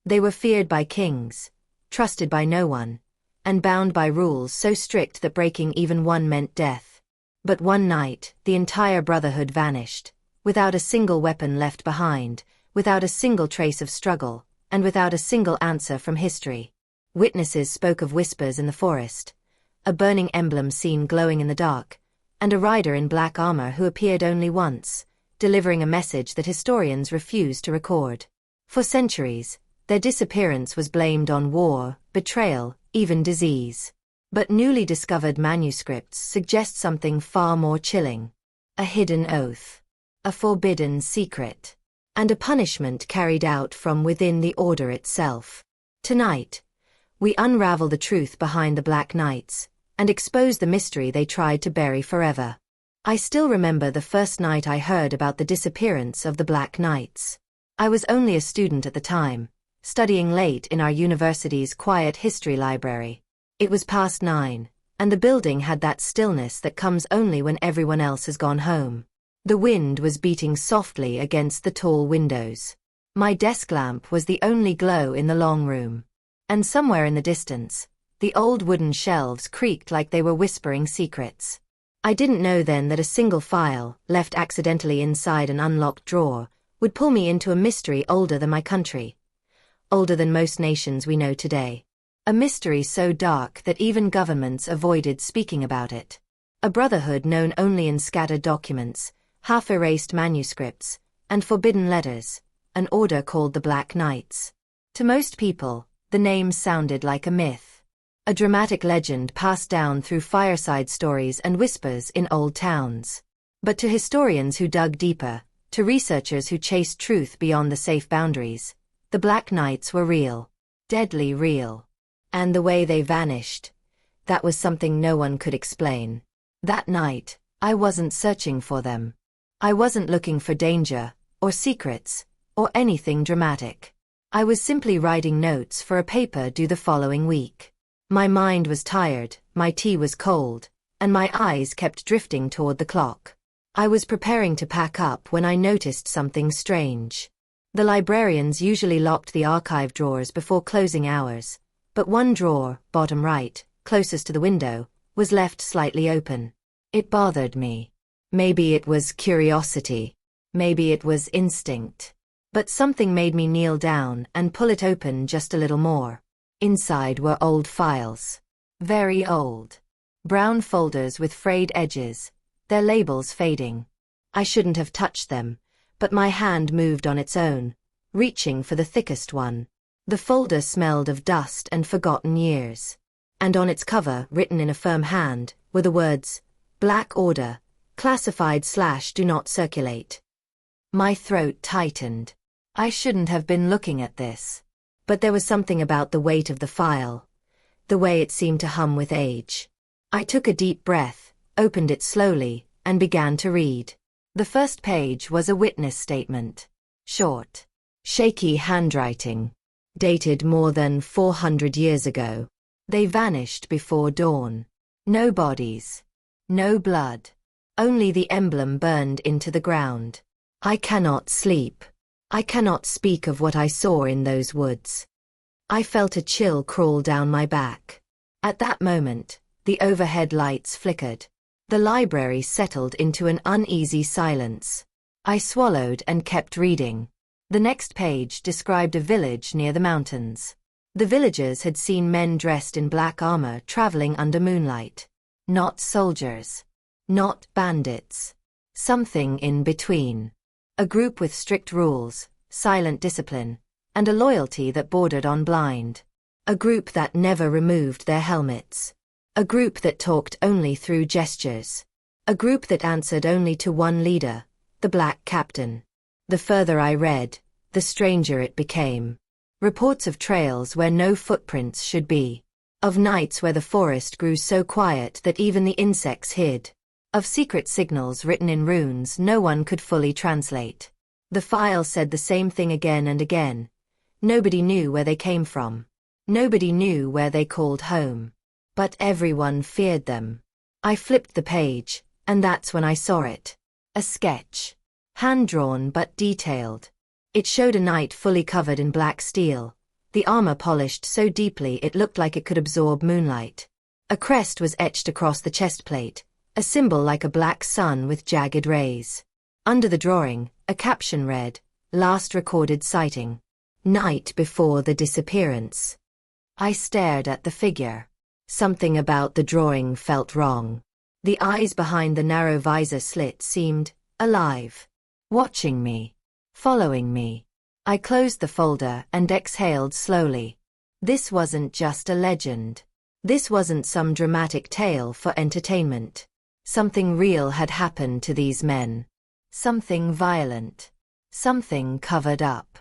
They were feared by kings, trusted by no one, and bound by rules so strict that breaking even one meant death. But one night, the entire brotherhood vanished, without a single weapon left behind, without a single trace of struggle, and without a single answer from history. Witnesses spoke of whispers in the forest, a burning emblem seen glowing in the dark, and a rider in black armor who appeared only once, delivering a message that historians refused to record. For centuries, their disappearance was blamed on war, betrayal, even disease. But newly discovered manuscripts suggest something far more chilling. A hidden oath, a forbidden secret, and a punishment carried out from within the order itself. Tonight, we unravel the truth behind the Black Knights, and expose the mystery they tried to bury forever. I still remember the first night I heard about the disappearance of the Black Knights. I was only a student at the time, studying late in our university's quiet history library. It was past 9, and the building had that stillness that comes only when everyone else has gone home. The wind was beating softly against the tall windows. My desk lamp was the only glow in the long room. And somewhere in the distance, the old wooden shelves creaked like they were whispering secrets. I didn't know then that a single file, left accidentally inside an unlocked drawer, would pull me into a mystery older than my country. Older than most nations we know today. A mystery so dark that even governments avoided speaking about it. A brotherhood known only in scattered documents, half-erased manuscripts, and forbidden letters, an order called the Black Knights. To most people, the name sounded like a myth. A dramatic legend passed down through fireside stories and whispers in old towns. But to historians who dug deeper, to researchers who chased truth beyond the safe boundaries, the Black Knights were real. Deadly real. And the way they vanished, that was something no one could explain. That night, I wasn't searching for them. I wasn't looking for danger, or secrets, or anything dramatic. I was simply writing notes for a paper due the following week. My mind was tired, my tea was cold, and my eyes kept drifting toward the clock. I was preparing to pack up when I noticed something strange. The librarians usually locked the archive drawers before closing hours, but one drawer, bottom right, closest to the window, was left slightly open. It bothered me. Maybe it was curiosity. Maybe it was instinct. But something made me kneel down and pull it open just a little more. Inside were old files. Very old. Brown folders with frayed edges, their labels fading. I shouldn't have touched them, but my hand moved on its own, reaching for the thickest one. The folder smelled of dust and forgotten years. And on its cover, written in a firm hand, were the words, Black Order, classified/do not circulate. My throat tightened. I shouldn't have been looking at this. But there was something about the weight of the file, the way it seemed to hum with age. I took a deep breath, opened it slowly, and began to read. The first page was a witness statement. Short, shaky handwriting. Dated more than 400 years ago. They vanished before dawn. No bodies. No blood. Only the emblem burned into the ground. I cannot sleep. I cannot speak of what I saw in those woods. I felt a chill crawl down my back. At that moment, the overhead lights flickered. The library settled into an uneasy silence. I swallowed and kept reading. The next page described a village near the mountains. The villagers had seen men dressed in black armor traveling under moonlight. Not soldiers. Not bandits. Something in between. A group with strict rules, silent discipline, and a loyalty that bordered on blind. A group that never removed their helmets. A group that talked only through gestures. A group that answered only to one leader, the Black Captain. The further I read, the stranger it became. Reports of trails where no footprints should be. Of nights where the forest grew so quiet that even the insects hid. Of secret signals written in runes no one could fully translate. The file said the same thing again and again. Nobody knew where they came from. Nobody knew where they called home. But everyone feared them. I flipped the page, and that's when I saw it. A sketch. Hand-drawn but detailed. It showed a knight fully covered in black steel, the armor polished so deeply it looked like it could absorb moonlight. A crest was etched across the chest plate, a symbol like a black sun with jagged rays. Under the drawing, a caption read, "Last recorded sighting. Night before the disappearance." I stared at the figure. Something about the drawing felt wrong. The eyes behind the narrow visor slit seemed alive, watching me, following me. I closed the folder and exhaled slowly. This wasn't just a legend. This wasn't some dramatic tale for entertainment. Something real had happened to these men. Something violent. Something covered up.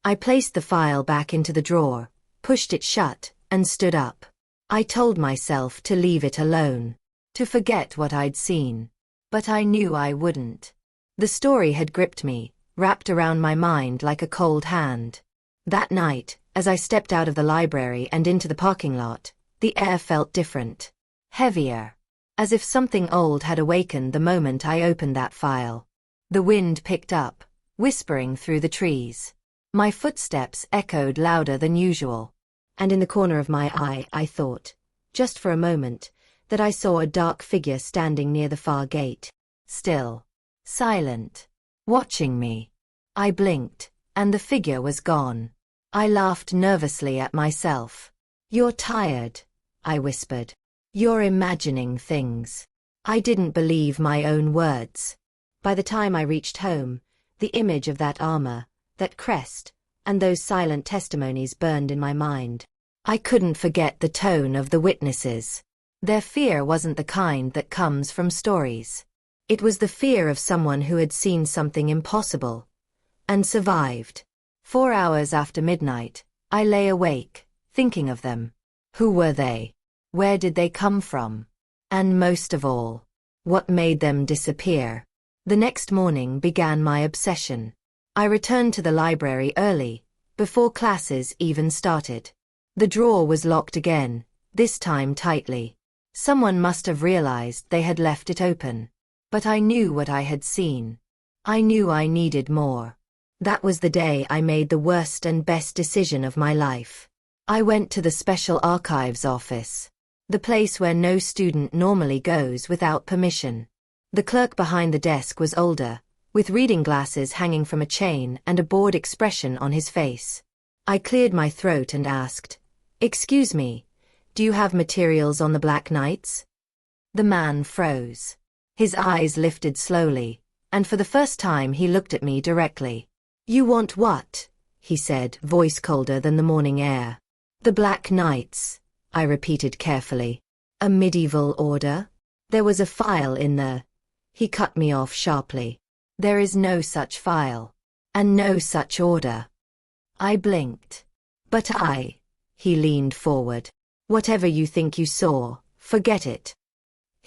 I placed the file back into the drawer, pushed it shut, and stood up. I told myself to leave it alone, to forget what I'd seen. But I knew I wouldn't. The story had gripped me, wrapped around my mind like a cold hand. That night, as I stepped out of the library and into the parking lot, the air felt different. Heavier. As if something old had awakened the moment I opened that file. The wind picked up, whispering through the trees. My footsteps echoed louder than usual. And in the corner of my eye I thought, just for a moment, that I saw a dark figure standing near the far gate. Still. Silent. Watching me. I blinked, and the figure was gone. I laughed nervously at myself. "You're tired," I whispered. "You're imagining things." I didn't believe my own words. By the time I reached home, the image of that armor, that crest, and those silent testimonies burned in my mind. I couldn't forget the tone of the witnesses. Their fear wasn't the kind that comes from stories. It was the fear of someone who had seen something impossible and survived. 4 hours after midnight, I lay awake, thinking of them. Who were they? Where did they come from? And most of all, what made them disappear? The next morning began my obsession. I returned to the library early, before classes even started. The drawer was locked again, this time tightly. Someone must have realized they had left it open. But I knew what I had seen. I knew I needed more. That was the day I made the worst and best decision of my life. I went to the Special Archives office. The place where no student normally goes without permission. The clerk behind the desk was older, with reading glasses hanging from a chain and a bored expression on his face. I cleared my throat and asked, "Excuse me, do you have materials on the Black Knights?" The man froze. His eyes lifted slowly, and for the first time he looked at me directly. "You want what?" he said, voice colder than the morning air. "The Black Knights," I repeated carefully. "A medieval order? There was a file in the—" He cut me off sharply. "There is no such file. And no such order." I blinked. "But he leaned forward. "Whatever you think you saw, forget it."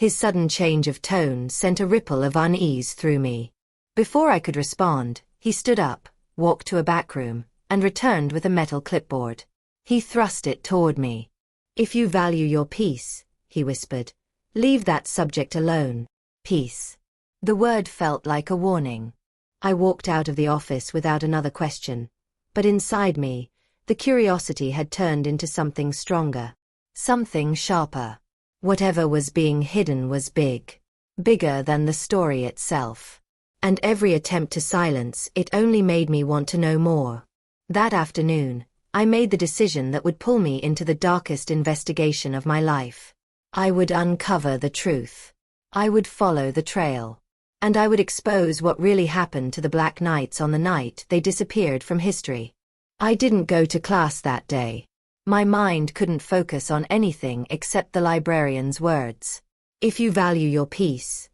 His sudden change of tone sent a ripple of unease through me. Before I could respond, he stood up, walked to a back room, and returned with a metal clipboard. He thrust it toward me. "If you value your peace," he whispered, "leave that subject alone." Peace. The word felt like a warning. I walked out of the office without another question, but inside me, the curiosity had turned into something stronger, something sharper. Whatever was being hidden was big, bigger than the story itself. And every attempt to silence it only made me want to know more. That afternoon, I made the decision that would pull me into the darkest investigation of my life. I would uncover the truth. I would follow the trail. And I would expose what really happened to the Black Knights on the night they disappeared from history. I didn't go to class that day. My mind couldn't focus on anything except the librarian's words. "If you value your peace,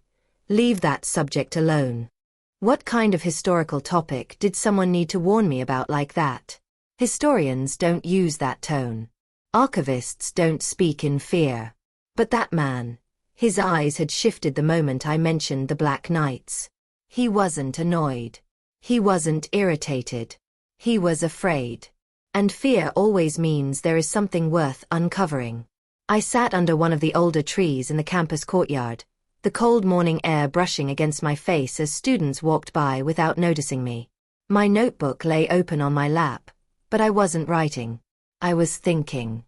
leave that subject alone." What kind of historical topic did someone need to warn me about like that? Historians don't use that tone. Archivists don't speak in fear. But that man, his eyes had shifted the moment I mentioned the Black Knights. He wasn't annoyed. He wasn't irritated. He was afraid. And fear always means there is something worth uncovering. I sat under one of the older trees in the campus courtyard, the cold morning air brushing against my face as students walked by without noticing me. My notebook lay open on my lap, but I wasn't writing. I was thinking.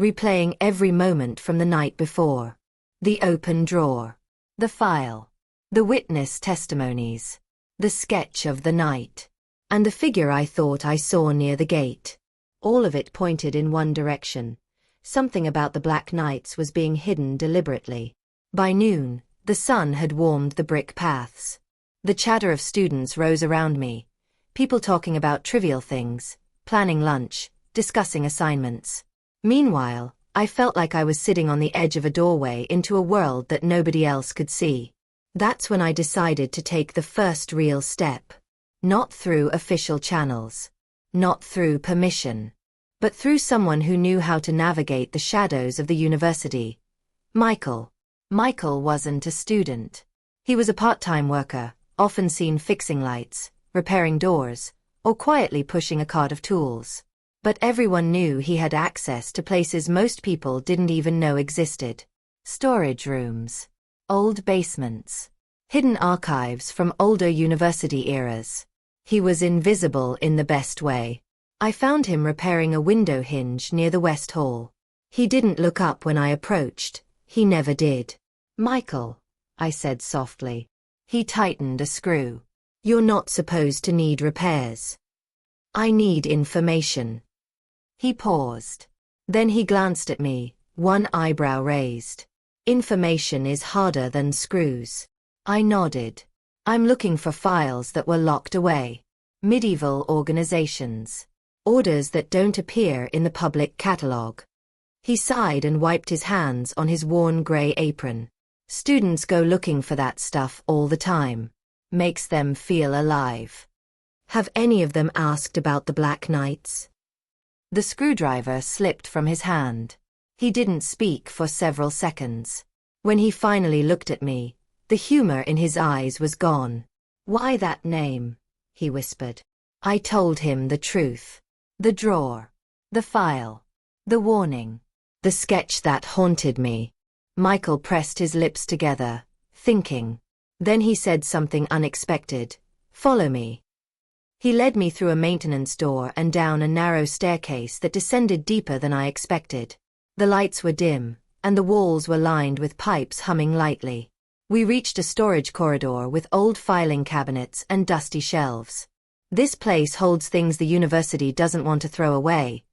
Replaying every moment from the night before. The open drawer. The file. The witness testimonies. The sketch of the night. And the figure I thought I saw near the gate. All of it pointed in one direction. Something about the Black Knights was being hidden deliberately. By noon, the sun had warmed the brick paths. The chatter of students rose around me. People talking about trivial things, planning lunch, discussing assignments. Meanwhile, I felt like I was sitting on the edge of a doorway into a world that nobody else could see. That's when I decided to take the first real step. Not through official channels. Not through permission. But through someone who knew how to navigate the shadows of the university. Michael. Michael wasn't a student. He was a part-time worker, often seen fixing lights, repairing doors, or quietly pushing a cart of tools. But everyone knew he had access to places most people didn't even know existed. Storage rooms. Old basements. Hidden archives from older university eras. He was invisible in the best way. I found him repairing a window hinge near the West Hall. He didn't look up when I approached. He never did. "Michael," I said softly. He tightened a screw. "You're not supposed to need repairs. I need information." He paused. Then he glanced at me, one eyebrow raised. "Information is harder than screws." I nodded. "I'm looking for files that were locked away. Medieval organizations. Orders that don't appear in the public catalogue." He sighed and wiped his hands on his worn gray apron. "Students go looking for that stuff all the time. Makes them feel alive." "Have any of them asked about the Black Knights?" The screwdriver slipped from his hand. He didn't speak for several seconds. When he finally looked at me, the humor in his eyes was gone. "Why that name?" he whispered. I told him the truth. The drawer. The file. The warning. The sketch that haunted me. Michael pressed his lips together, thinking. Then he said something unexpected. "Follow me." He led me through a maintenance door and down a narrow staircase that descended deeper than I expected. The lights were dim, and the walls were lined with pipes humming lightly. We reached a storage corridor with old filing cabinets and dusty shelves. "This place holds things the university doesn't want to throw away,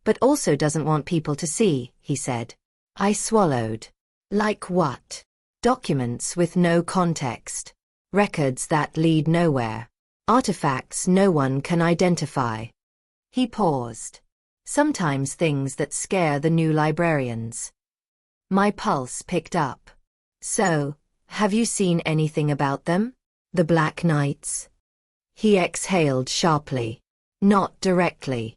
but also doesn't want people to see," he said. I swallowed. "Like what?" "Documents with no context. Records that lead nowhere. Artifacts no one can identify." He paused. "Sometimes things that scare the new librarians." My pulse picked up. "So, have you seen anything about them? The Black Knights?" He exhaled sharply. "Not directly.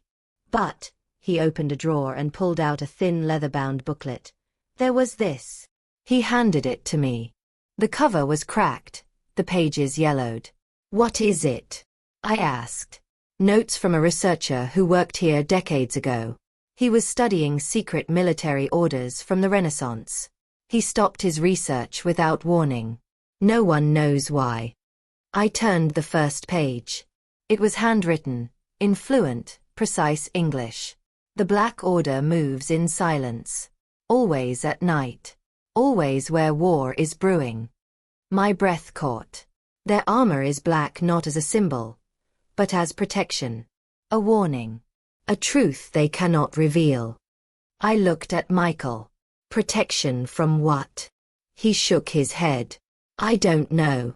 But," he opened a drawer and pulled out a thin leather-bound booklet. "There was this." He handed it to me. The cover was cracked, the pages yellowed. "What is it?" I asked. "Notes from a researcher who worked here decades ago. He was studying secret military orders from the Renaissance. He stopped his research without warning. No one knows why." I turned the first page. It was handwritten, in fluent, precise English. "The Black Order moves in silence. Always at night. Always where war is brewing." My breath caught. Their armor is black not as a symbol, but as protection. A warning. A truth they cannot reveal. I looked at Michael. "Protection from what?" He shook his head. "I don't know."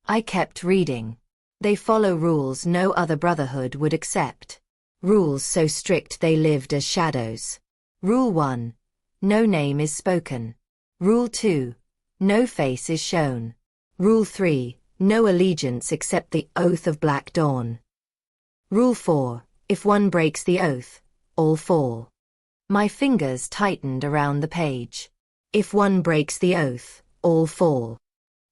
I kept reading. "They follow rules no other brotherhood would accept. Rules so strict they lived as shadows. Rule 1. No name is spoken. Rule 2. No face is shown. Rule 3. No allegiance except the oath of Black Dawn. Rule 4. If one breaks the oath, all fall." My fingers tightened around the page. If one breaks the oath, all fall.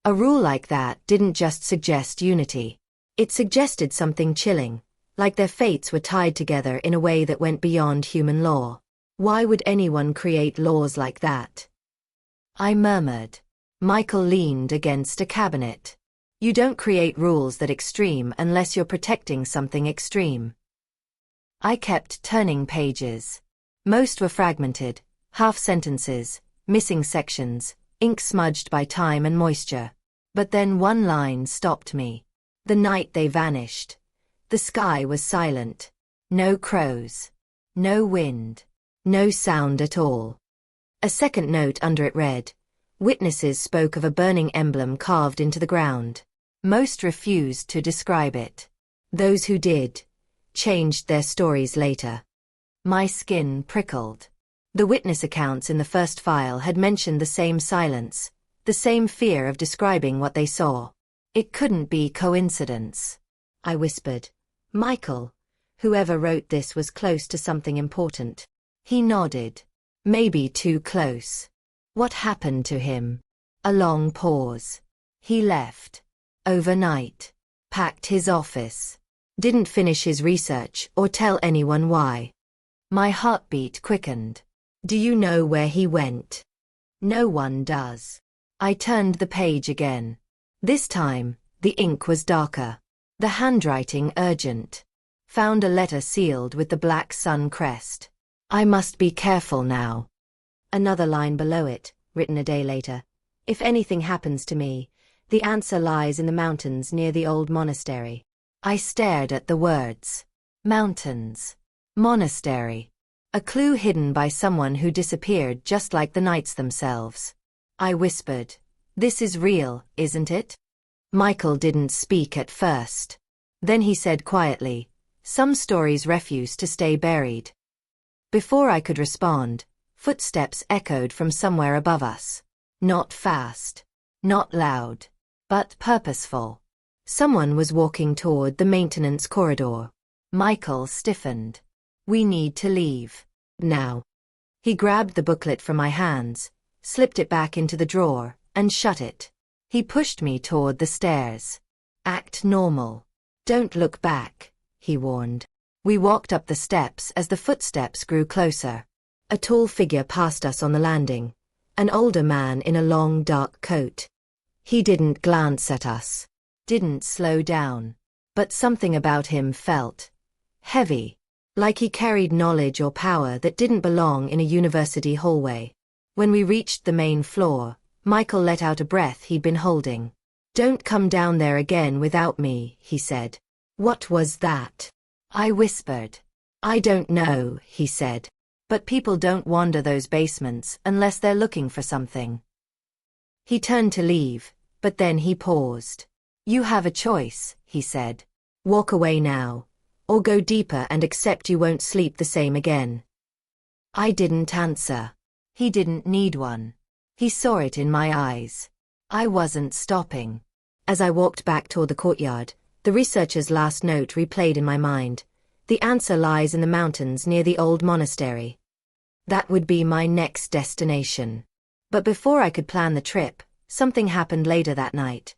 A rule like that didn't just suggest unity. It suggested something chilling, like their fates were tied together in a way that went beyond human law. Why would anyone create laws like that? I murmured. Michael leaned against a cabinet. "You don't create rules that extreme unless you're protecting something extreme." I kept turning pages. Most were fragmented, half sentences, missing sections, ink smudged by time and moisture. But then one line stopped me. The night they vanished. The sky was silent. No crows. No wind. No sound at all. A second note under it read, "Witnesses spoke of a burning emblem carved into the ground. Most refused to describe it. Those who did changed their stories later." My skin prickled. The witness accounts in the first file had mentioned the same silence, the same fear of describing what they saw. It couldn't be coincidence. I whispered. "Michael, whoever wrote this was close to something important." He nodded. "Maybe too close." "What happened to him?" A long pause. "He left. Overnight. Packed his office. Didn't finish his research or tell anyone why." My heartbeat quickened. "Do you know where he went?" "No one does." I turned the page again. This time, the ink was darker. The handwriting urgent. Found a letter sealed with the black sun crest. "I must be careful now." Another line below it, written a day later. "If anything happens to me, the answer lies in the mountains near the old monastery." I stared at the words. Mountains. Monastery. A clue hidden by someone who disappeared just like the knights themselves. I whispered, "This is real, isn't it?" Michael didn't speak at first. Then he said quietly, "Some stories refuse to stay buried." Before I could respond, footsteps echoed from somewhere above us. Not fast. Not loud. But purposeful. Someone was walking toward the maintenance corridor. Michael stiffened. "We need to leave. Now." He grabbed the booklet from my hands, slipped it back into the drawer, and shut it. He pushed me toward the stairs. "Act normal. Don't look back," he warned. We walked up the steps as the footsteps grew closer. A tall figure passed us on the landing. An older man in a long dark coat. He didn't glance at us. Didn't slow down. But something about him felt heavy. Like he carried knowledge or power that didn't belong in a university hallway. When we reached the main floor, Michael let out a breath he'd been holding. "Don't come down there again without me," he said. "What was that?" I whispered. "I don't know," he said. "But people don't wander those basements unless they're looking for something." He turned to leave, but then he paused. "You have a choice," he said. "Walk away now, or go deeper and accept you won't sleep the same again." I didn't answer. He didn't need one. He saw it in my eyes. I wasn't stopping. As I walked back toward the courtyard, the researcher's last note replayed in my mind. "The answer lies in the mountains near the old monastery." That would be my next destination. But before I could plan the trip, something happened later that night.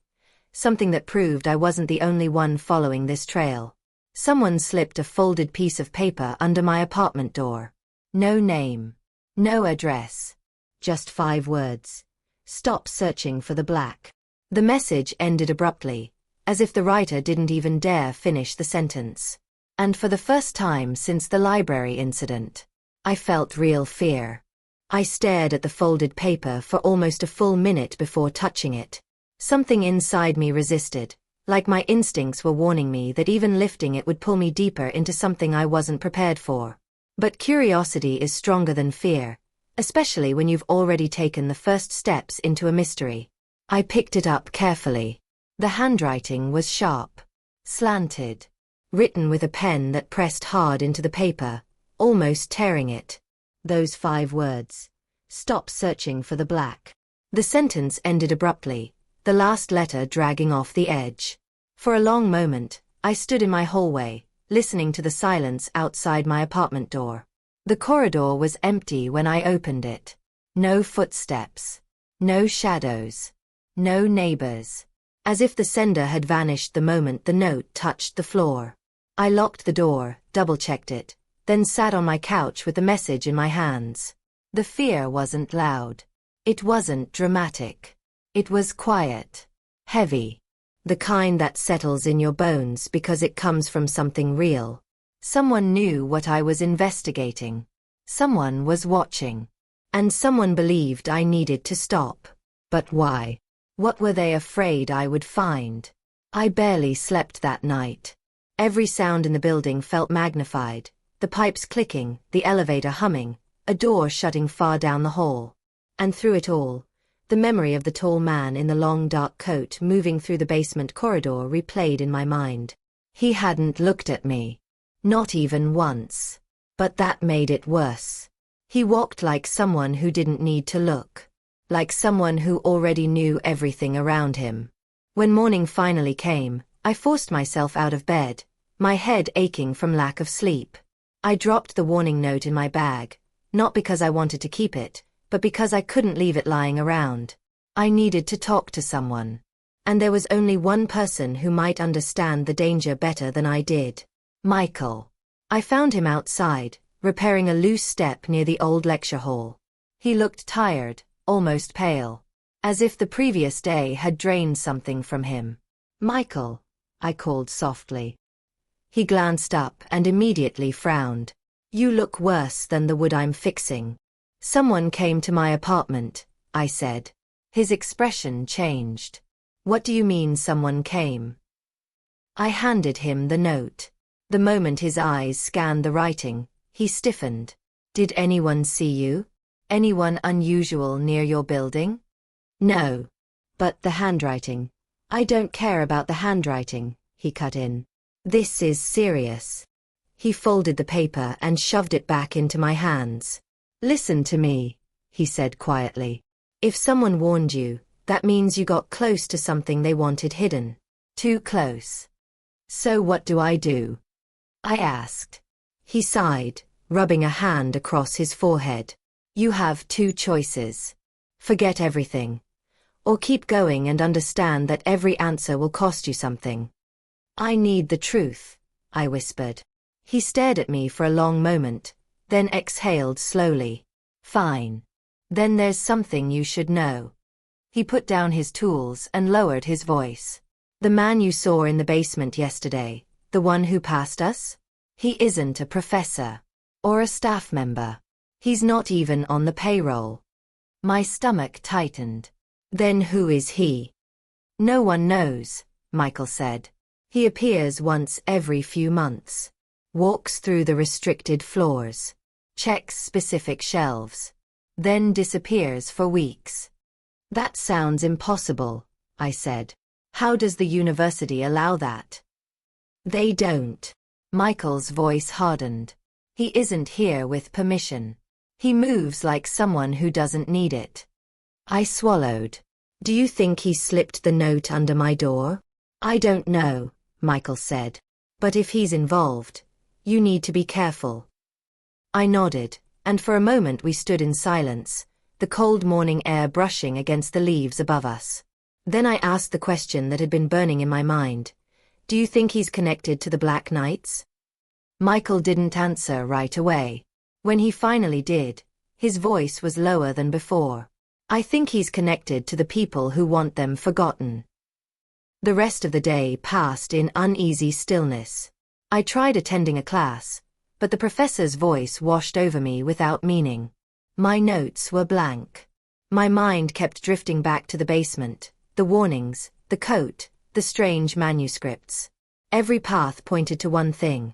Something that proved I wasn't the only one following this trail. Someone slipped a folded piece of paper under my apartment door. No name. No address. Just 5 words. "Stop searching for the black." The message ended abruptly, as if the writer didn't even dare finish the sentence. And for the first time since the library incident, I felt real fear. I stared at the folded paper for almost a full minute before touching it. Something inside me resisted, like my instincts were warning me that even lifting it would pull me deeper into something I wasn't prepared for. But curiosity is stronger than fear, especially when you've already taken the first steps into a mystery. I picked it up carefully. The handwriting was sharp, slanted, written with a pen that pressed hard into the paper, almost tearing it. Those 5 words. "Stop searching for the black." The sentence ended abruptly, the last letter dragging off the edge. For a long moment, I stood in my hallway, listening to the silence outside my apartment door. The corridor was empty when I opened it. No footsteps. No shadows. No neighbors. As if the sender had vanished the moment the note touched the floor. I locked the door, double-checked it, then sat on my couch with the message in my hands. The fear wasn't loud. It wasn't dramatic. It was quiet. Heavy. The kind that settles in your bones because it comes from something real. Someone knew what I was investigating. Someone was watching. And someone believed I needed to stop. But why? What were they afraid I would find? I barely slept that night. Every sound in the building felt magnified, the pipes clicking, the elevator humming, a door shutting far down the hall. And through it all, the memory of the tall man in the long dark coat moving through the basement corridor replayed in my mind. He hadn't looked at me. Not even once. But that made it worse. He walked like someone who didn't need to look. Like someone who already knew everything around him. When morning finally came, I forced myself out of bed, my head aching from lack of sleep. I dropped the warning note in my bag, not because I wanted to keep it, but because I couldn't leave it lying around. I needed to talk to someone. And there was only one person who might understand the danger better than I did. Michael. I found him outside, repairing a loose step near the old lecture hall. He looked tired, almost pale. As if the previous day had drained something from him. Michael, I called softly. He glanced up and immediately frowned. You look worse than the wood I'm fixing. Someone came to my apartment, I said. His expression changed. What do you mean someone came? I handed him the note. The moment his eyes scanned the writing, he stiffened. Did anyone see you? Anyone unusual near your building? No. But the handwriting. I don't care about the handwriting, he cut in. This is serious. He folded the paper and shoved it back into my hands. Listen to me, he said quietly. If someone warned you, that means you got close to something they wanted hidden. Too close. So what do? I asked. He sighed, rubbing a hand across his forehead. You have two choices. Forget everything. Or keep going and understand that every answer will cost you something. I need the truth, I whispered. He stared at me for a long moment, then exhaled slowly. Fine. Then there's something you should know. He put down his tools and lowered his voice. The man you saw in the basement yesterday, the one who passed us? He isn't a professor. Or a staff member. He's not even on the payroll. My stomach tightened. Then who is he? No one knows, Michael said. He appears once every few months. Walks through the restricted floors. Checks specific shelves. Then disappears for weeks. That sounds impossible, I said. How does the university allow that? They don't. Michael's voice hardened. He isn't here with permission. He moves like someone who doesn't need it. I swallowed. Do you think he slipped the note under my door? I don't know, Michael said. But if he's involved, you need to be careful. I nodded, and for a moment we stood in silence, the cold morning air brushing against the leaves above us. Then I asked the question that had been burning in my mind. Do you think he's connected to the Black Knights? Michael didn't answer right away. When he finally did, his voice was lower than before. I think he's connected to the people who want them forgotten. The rest of the day passed in uneasy stillness. I tried attending a class, but the professor's voice washed over me without meaning. My notes were blank. My mind kept drifting back to the basement, the warnings, the coat, the strange manuscripts. Every path pointed to one thing.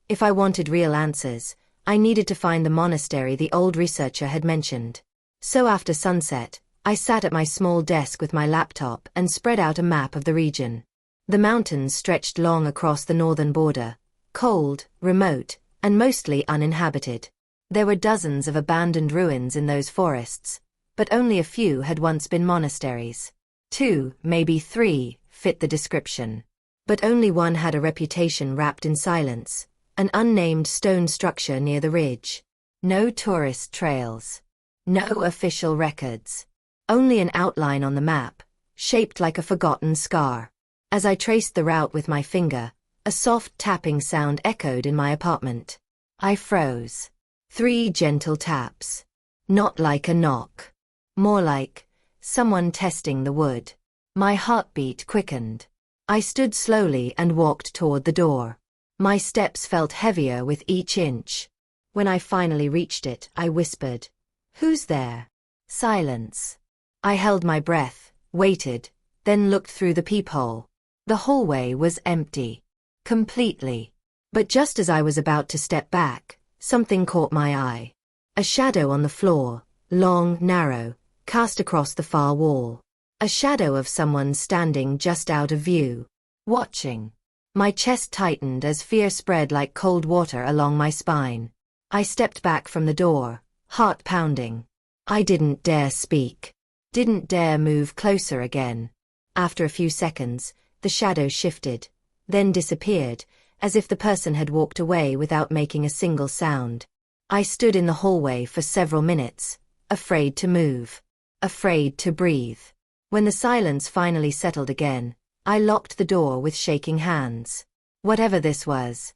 If I wanted real answers, I needed to find the monastery the old researcher had mentioned. So after sunset, I sat at my small desk with my laptop and spread out a map of the region. The mountains stretched long across the northern border, cold, remote, and mostly uninhabited. There were dozens of abandoned ruins in those forests, but only a few had once been monasteries. 2, maybe 3, fit the description. But only one had a reputation wrapped in silence, an unnamed stone structure near the ridge. No tourist trails. No official records. Only an outline on the map, shaped like a forgotten scar. As I traced the route with my finger, a soft tapping sound echoed in my apartment. I froze. 3 gentle taps. Not like a knock. More like someone testing the wood. My heartbeat quickened. I stood slowly and walked toward the door. My steps felt heavier with each inch. When I finally reached it, I whispered, "Who's there?" Silence. I held my breath, waited, then looked through the peephole. The hallway was empty. Completely. But just as I was about to step back, something caught my eye. A shadow on the floor, long, narrow, cast across the far wall. A shadow of someone standing just out of view. Watching. My chest tightened as fear spread like cold water along my spine. I stepped back from the door, heart pounding. I didn't dare speak. Didn't dare move closer again. After a few seconds, the shadow shifted, then disappeared, as if the person had walked away without making a single sound. I stood in the hallway for several minutes, afraid to move, afraid to breathe. When the silence finally settled again, I locked the door with shaking hands. Whatever this was,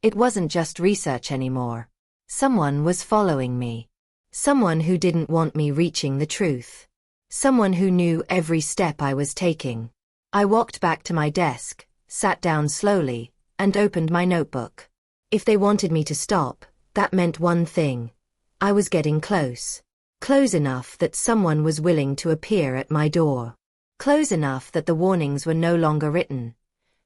it wasn't just research anymore. Someone was following me. Someone who didn't want me reaching the truth. Someone who knew every step I was taking. I walked back to my desk, sat down slowly, and opened my notebook. If they wanted me to stop, that meant one thing. I was getting close. Close enough that someone was willing to appear at my door. Close enough that the warnings were no longer written,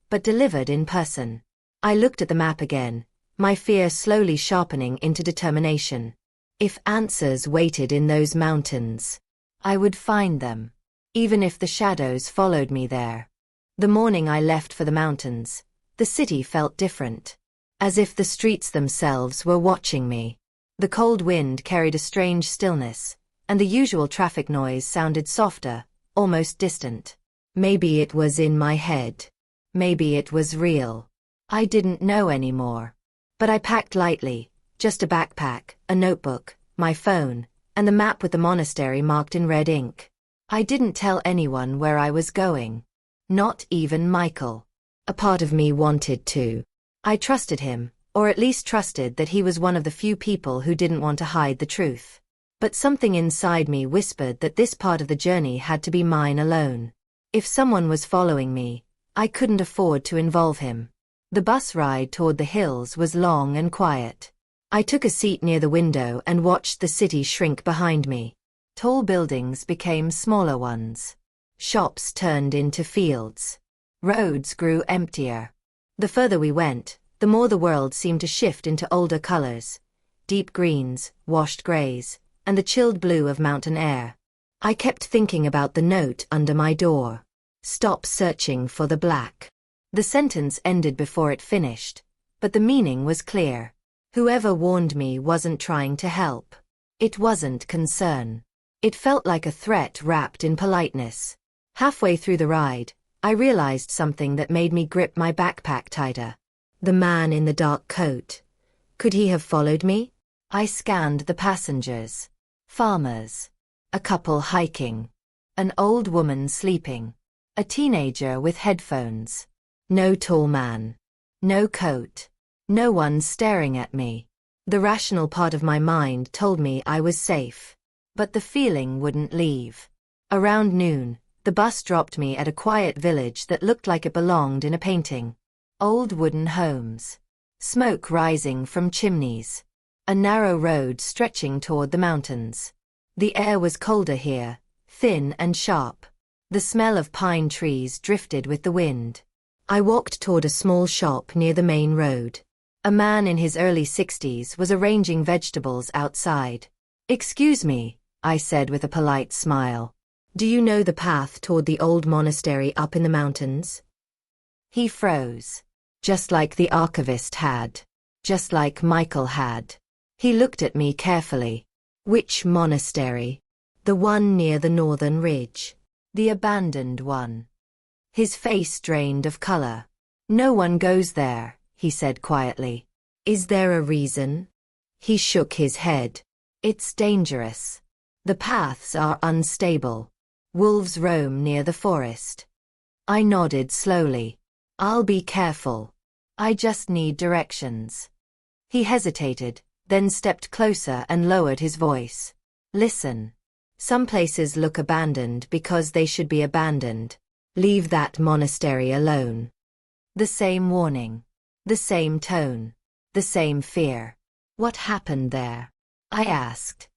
but delivered in person. I looked at the map again, my fear slowly sharpening into determination. If answers waited in those mountains, I would find them, even if the shadows followed me there. The morning I left for the mountains, the city felt different. As if the streets themselves were watching me. The cold wind carried a strange stillness, and the usual traffic noise sounded softer, almost distant. Maybe it was in my head. Maybe it was real. I didn't know anymore. But I packed lightly, just a backpack, a notebook, my phone, and the map with the monastery marked in red ink. I didn't tell anyone where I was going. Not even Michael. A part of me wanted to. I trusted him, or at least trusted that he was one of the few people who didn't want to hide the truth. But something inside me whispered that this part of the journey had to be mine alone. If someone was following me, I couldn't afford to involve him. The bus ride toward the hills was long and quiet. I took a seat near the window and watched the city shrink behind me. Tall buildings became smaller ones. Shops turned into fields. Roads grew emptier. The further we went, the more the world seemed to shift into older colors. Deep greens, washed grays, and the chilled blue of mountain air. I kept thinking about the note under my door. Stop searching for the black. The sentence ended before it finished, but the meaning was clear. Whoever warned me wasn't trying to help. It wasn't concern. It felt like a threat wrapped in politeness. Halfway through the ride, I realized something that made me grip my backpack tighter. The man in the dark coat. Could he have followed me? I scanned the passengers. Farmers. A couple hiking. An old woman sleeping. A teenager with headphones. No tall man. No coat. No one staring at me. The rational part of my mind told me I was safe. But the feeling wouldn't leave. Around noon, the bus dropped me at a quiet village that looked like it belonged in a painting. Old wooden homes. Smoke rising from chimneys. A narrow road stretching toward the mountains. The air was colder here, thin and sharp. The smell of pine trees drifted with the wind. I walked toward a small shop near the main road. A man in his early 60s was arranging vegetables outside. "Excuse me," I said with a polite smile. "Do you know the path toward the old monastery up in the mountains?" He froze. Just like the archivist had. Just like Michael had. He looked at me carefully. "Which monastery?" "The one near the northern ridge. The abandoned one." His face drained of color. "No one goes there," he said quietly. "Is there a reason?" He shook his head. "It's dangerous. The paths are unstable. Wolves roam near the forest." I nodded slowly. "I'll be careful. I just need directions." He hesitated, then stepped closer and lowered his voice. "Listen. Some places look abandoned because they should be abandoned. Leave that monastery alone." The same warning. The same tone. The same fear. What happened there? I asked.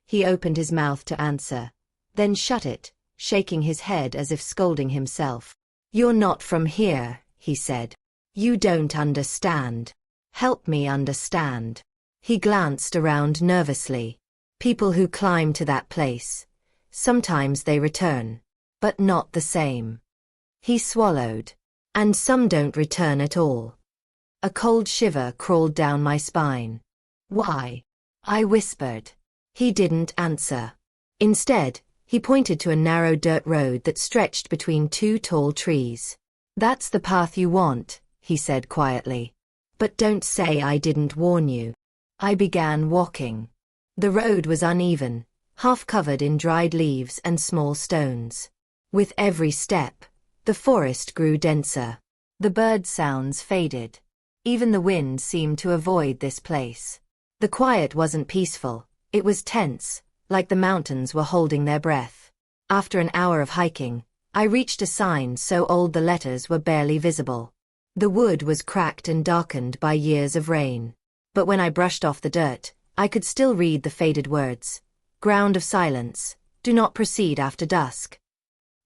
He opened his mouth to answer, then shut it, shaking his head as if scolding himself. You're not from here, he said. You don't understand. Help me understand. He glanced around nervously. People who climb to that place, sometimes they return, but not the same. He swallowed. And some don't return at all. A cold shiver crawled down my spine. Why? I whispered. He didn't answer. Instead, he pointed to a narrow dirt road that stretched between two tall trees. That's the path you want, he said quietly. But don't say I didn't warn you. I began walking. The road was uneven, half covered in dried leaves and small stones. With every step, the forest grew denser. The bird sounds faded. Even the wind seemed to avoid this place. The quiet wasn't peaceful, it was tense, like the mountains were holding their breath. After an hour of hiking, I reached a sign so old the letters were barely visible. The wood was cracked and darkened by years of rain. But when I brushed off the dirt, I could still read the faded words. Ground of silence, do not proceed after dusk.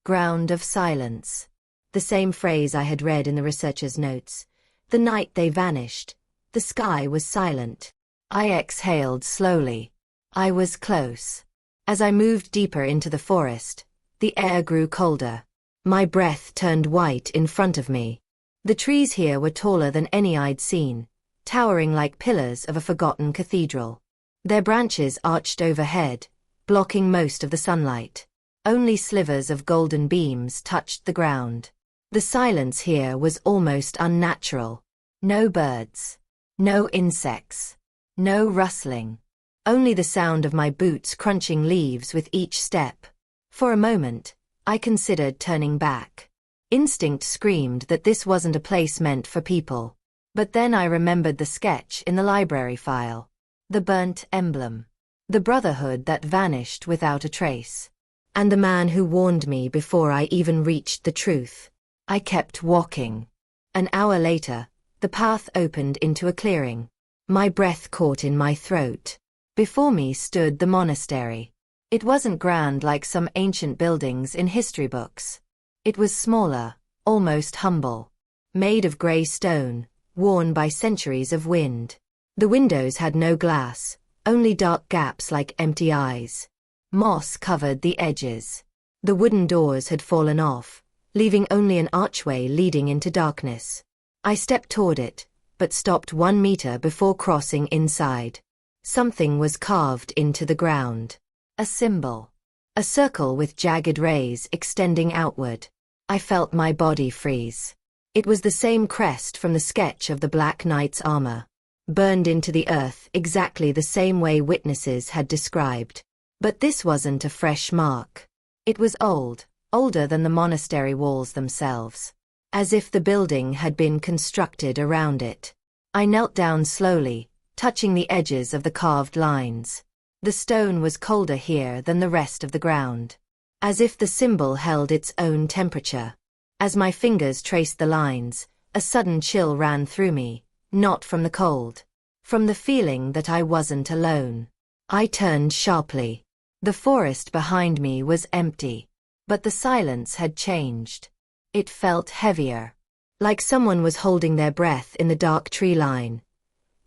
Ground of silence. The same phrase I had read in the researcher's notes. The night they vanished, the sky was silent. I exhaled slowly. I was close. As I moved deeper into the forest, the air grew colder. My breath turned white in front of me. The trees here were taller than any I'd seen, towering like pillars of a forgotten cathedral. Their branches arched overhead, blocking most of the sunlight. Only slivers of golden beams touched the ground. The silence here was almost unnatural. No birds. No insects. No rustling. Only the sound of my boots crunching leaves with each step. For a moment, I considered turning back. Instinct screamed that this wasn't a place meant for people. But then I remembered the sketch in the library file. The burnt emblem. The brotherhood that vanished without a trace. And the man who warned me before I even reached the truth. I kept walking. An hour later, the path opened into a clearing. My breath caught in my throat. Before me stood the monastery. It wasn't grand like some ancient buildings in history books. It was smaller, almost humble. Made of grey stone, worn by centuries of wind. The windows had no glass, only dark gaps like empty eyes. Moss covered the edges. The wooden doors had fallen off, leaving only an archway leading into darkness. I stepped toward it, but stopped 1 meter before crossing inside. Something was carved into the ground. A symbol. A circle with jagged rays extending outward. I felt my body freeze. It was the same crest from the sketch of the Black Knight's armor. Burned into the earth exactly the same way witnesses had described. But this wasn't a fresh mark. It was old, older than the monastery walls themselves. As if the building had been constructed around it. I knelt down slowly, touching the edges of the carved lines. The stone was colder here than the rest of the ground. As if the symbol held its own temperature. As my fingers traced the lines, a sudden chill ran through me, not from the cold. From the feeling that I wasn't alone. I turned sharply. The forest behind me was empty. But the silence had changed. It felt heavier. Like someone was holding their breath in the dark tree line.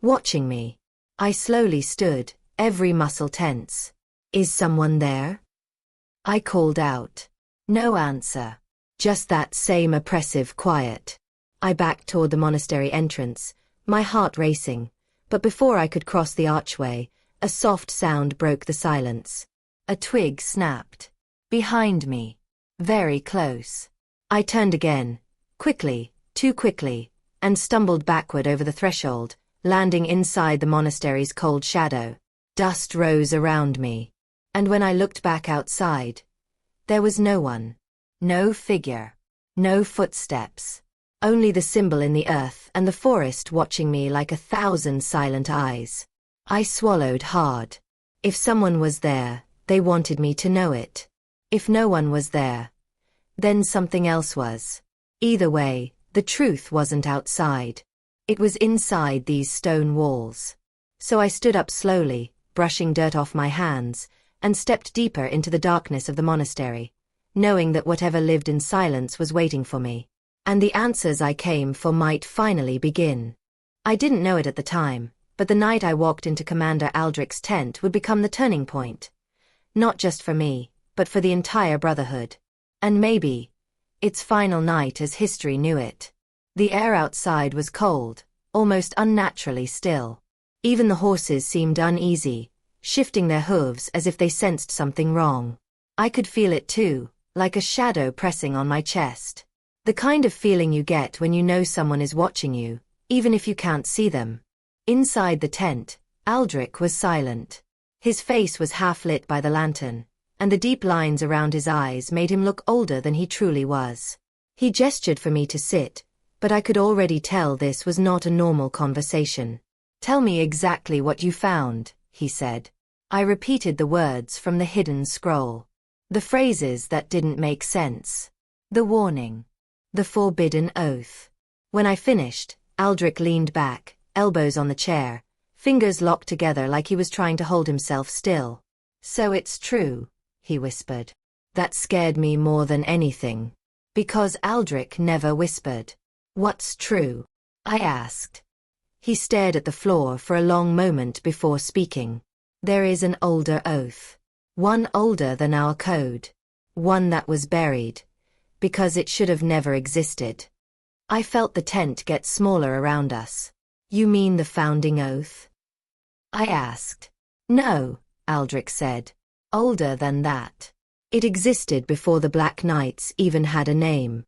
Watching me. I slowly stood, every muscle tense. Is someone there? I called out. No answer. Just that same oppressive quiet. I backed toward the monastery entrance, my heart racing. But before I could cross the archway, a soft sound broke the silence. A twig snapped. Behind me. Very close. I turned again, quickly, too quickly, and stumbled backward over the threshold, landing inside the monastery's cold shadow. Dust rose around me. And when I looked back outside, there was no one. No figure. No footsteps. Only the symbol in the earth and the forest watching me like 1,000 silent eyes. I swallowed hard. If someone was there, they wanted me to know it. If no one was there, then something else was. Either way, the truth wasn't outside. It was inside these stone walls. So I stood up slowly, brushing dirt off my hands, and stepped deeper into the darkness of the monastery, knowing that whatever lived in silence was waiting for me. And the answers I came for might finally begin. I didn't know it at the time, but the night I walked into Commander Aldric's tent would become the turning point. Not just for me, but for the entire Brotherhood. And maybe its final night as history knew it. The air outside was cold, almost unnaturally still. Even the horses seemed uneasy, shifting their hooves as if they sensed something wrong. I could feel it too, like a shadow pressing on my chest. The kind of feeling you get when you know someone is watching you, even if you can't see them. Inside the tent, Aldric was silent. His face was half lit by the lantern, and the deep lines around his eyes made him look older than he truly was. He gestured for me to sit, but I could already tell this was not a normal conversation. "Tell me exactly what you found," he said. I repeated the words from the hidden scroll. The phrases that didn't make sense. The warning. The forbidden oath. When I finished, Aldric leaned back, elbows on the chair, fingers locked together like he was trying to hold himself still. "So it's true," he whispered. That scared me more than anything. Because Aldric never whispered. "What's true?" I asked. He stared at the floor for a long moment before speaking. "There is an older oath. One older than our code. One that was buried. Because it should have never existed." I felt the tent get smaller around us. "You mean the founding oath?" I asked. "No," Aldric said. "Older than that. It existed before the Black Knights even had a name."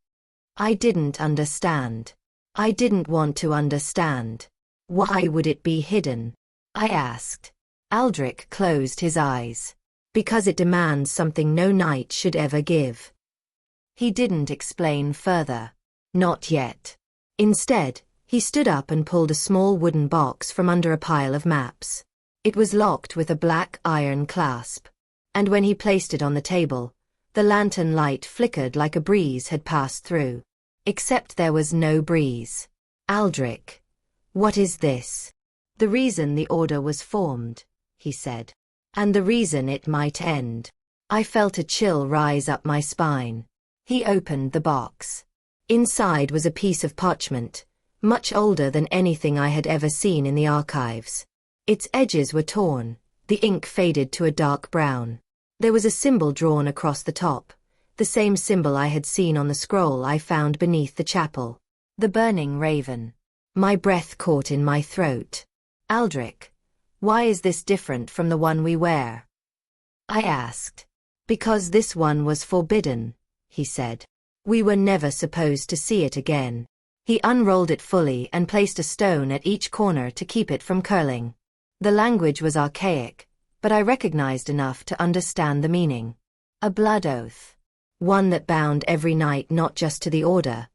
I didn't understand. I didn't want to understand. "Why would it be hidden?" I asked. Aldric closed his eyes. "Because it demands something no knight should ever give." He didn't explain further. Not yet. Instead, he stood up and pulled a small wooden box from under a pile of maps. It was locked with a black iron clasp. And when he placed it on the table, the lantern light flickered like a breeze had passed through. Except there was no breeze. "Aldric, what is this?" "The reason the order was formed," he said. "And the reason it might end." I felt a chill rise up my spine. He opened the box. Inside was a piece of parchment, much older than anything I had ever seen in the archives. Its edges were torn, the ink faded to a dark brown. There was a symbol drawn across the top, the same symbol I had seen on the scroll I found beneath the chapel. The burning raven. My breath caught in my throat. "Aldric, why is this different from the one we wear?" I asked. "Because this one was forbidden," he said. "We were never supposed to see it again." He unrolled it fully and placed a stone at each corner to keep it from curling. The language was archaic, but I recognized enough to understand the meaning. A blood oath. One that bound every knight not just to the order,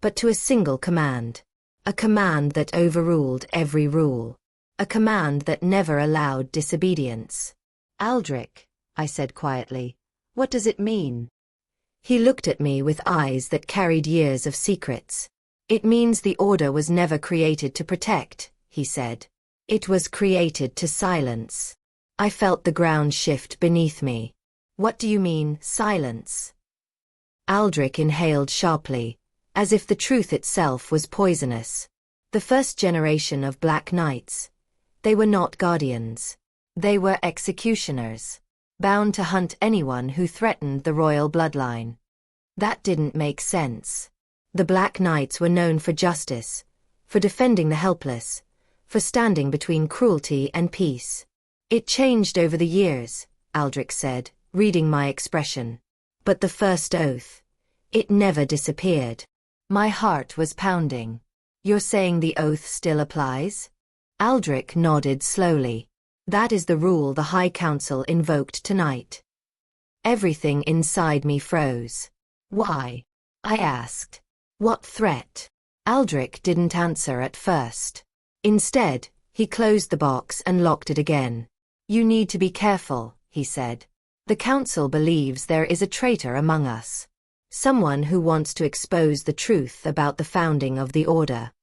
but to a single command. A command that overruled every rule. A command that never allowed disobedience. "Aldric," I said quietly, "what does it mean?" He looked at me with eyes that carried years of secrets. "It means the order was never created to protect," he said. "It was created to silence." I felt the ground shift beneath me. "What do you mean, silence?" Aldric inhaled sharply, as if the truth itself was poisonous. The first generation of Black Knights. They were not guardians. They were executioners, bound to hunt anyone who threatened the royal bloodline. That didn't make sense. The Black Knights were known for justice, for defending the helpless, for standing between cruelty and peace. "It changed over the years," Aldric said, reading my expression. "But the first oath, it never disappeared." My heart was pounding. "You're saying the oath still applies?" Aldric nodded slowly. "That is the rule the High Council invoked tonight." Everything inside me froze. "Why?" I asked. "What threat?" Aldric didn't answer at first. Instead, he closed the box and locked it again. "You need to be careful," he said. "The Council believes there is a traitor among us. Someone who wants to expose the truth about the founding of the Order."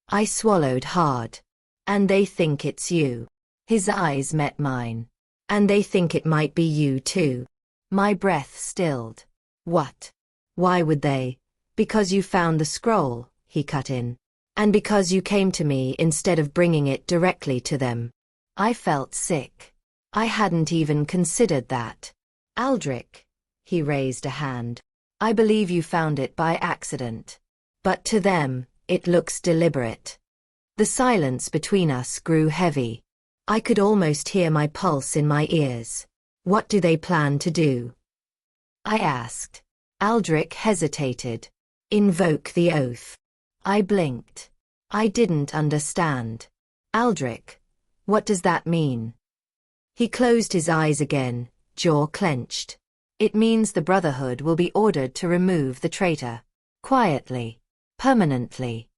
I swallowed hard. "And they think it's you." His eyes met mine. And they think it might be you too. My breath stilled. What? Why would they? Because you found the scroll, he cut in. And because you came to me instead of bringing it directly to them. I felt sick. I hadn't even considered that. Aldric, he raised a hand. I believe you found it by accident. But to them, it looks deliberate. The silence between us grew heavy. I could almost hear my pulse in my ears. What do they plan to do? I asked. Aldric hesitated. Invoke the oath. I blinked. I didn't understand. Aldric, what does that mean? He closed his eyes again, jaw clenched. It means the Brotherhood will be ordered to remove the traitor. Quietly. Permanently.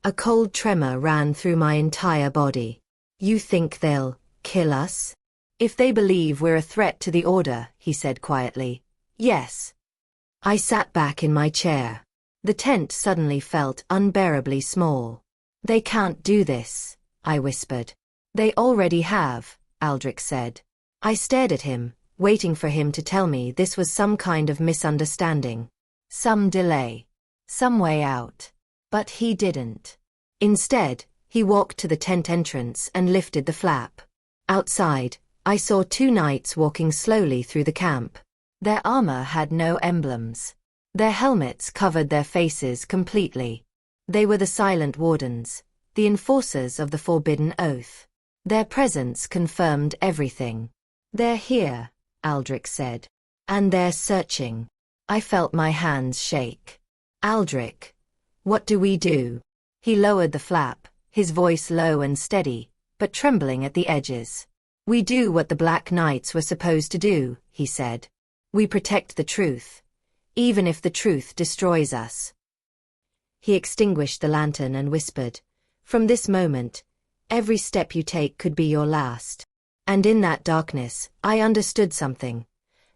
A cold tremor ran through my entire body. You think they'll kill us? If they believe we're a threat to the Order, he said quietly. Yes. I sat back in my chair. The tent suddenly felt unbearably small. They can't do this, I whispered. They already have, Aldric said. I stared at him, waiting for him to tell me this was some kind of misunderstanding. Some delay. Some way out. But he didn't. Instead, he walked to the tent entrance and lifted the flap. Outside, I saw two knights walking slowly through the camp. Their armor had no emblems. Their helmets covered their faces completely. They were the silent Wardens, the enforcers of the forbidden oath. Their presence confirmed everything. They're here, Aldric said. And they're searching. I felt my hands shake. Aldric, what do we do? He lowered the flap, his voice low and steady, but trembling at the edges. We do what the Black Knights were supposed to do, he said. We protect the truth, even if the truth destroys us. He extinguished the lantern and whispered, from this moment, every step you take could be your last. And in that darkness, I understood something.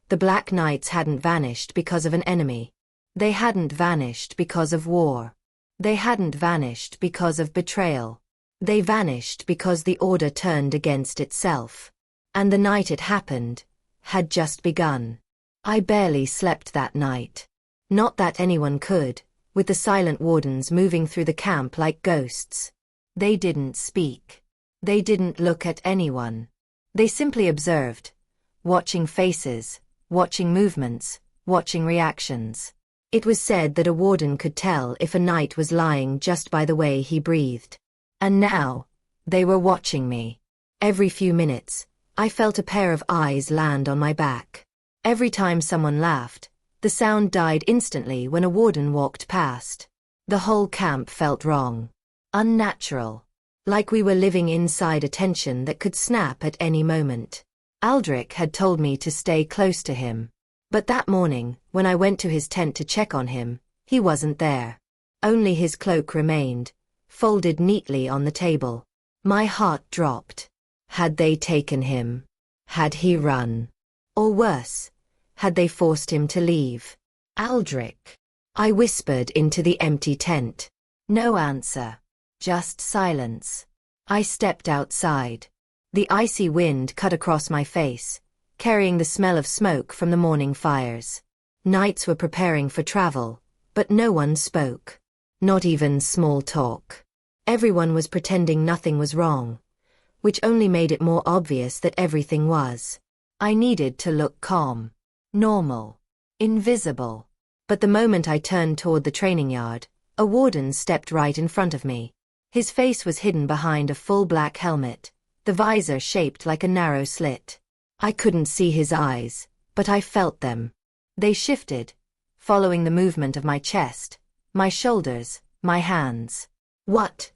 The Black Knights hadn't vanished because of an enemy. They hadn't vanished because of war. They hadn't vanished because of betrayal. They vanished because the Order turned against itself. And the night it happened had just begun. I barely slept that night. Not that anyone could, with the silent Wardens moving through the camp like ghosts. They didn't speak. They didn't look at anyone. They simply observed, watching faces, watching movements, watching reactions. It was said that a Warden could tell if a knight was lying just by the way he breathed. And now, they were watching me. Every few minutes, I felt a pair of eyes land on my back. Every time someone laughed, the sound died instantly when a Warden walked past. The whole camp felt wrong. Unnatural. Like we were living inside a tension that could snap at any moment. Aldric had told me to stay close to him. But that morning, when I went to his tent to check on him, he wasn't there. Only his cloak remained, folded neatly on the table. My heart dropped. Had they taken him? Had he run? Or worse, had they forced him to leave? Aldric. I whispered into the empty tent. No answer. Just silence. I stepped outside. The icy wind cut across my face, carrying the smell of smoke from the morning fires. Knights were preparing for travel, but no one spoke. Not even small talk. Everyone was pretending nothing was wrong, which only made it more obvious that everything was. I needed to look calm, normal, invisible. But the moment I turned toward the training yard, a Warden stepped right in front of me. His face was hidden behind a full black helmet, the visor shaped like a narrow slit. I couldn't see his eyes, but I felt them. They shifted, following the movement of my chest, my shoulders, my hands. What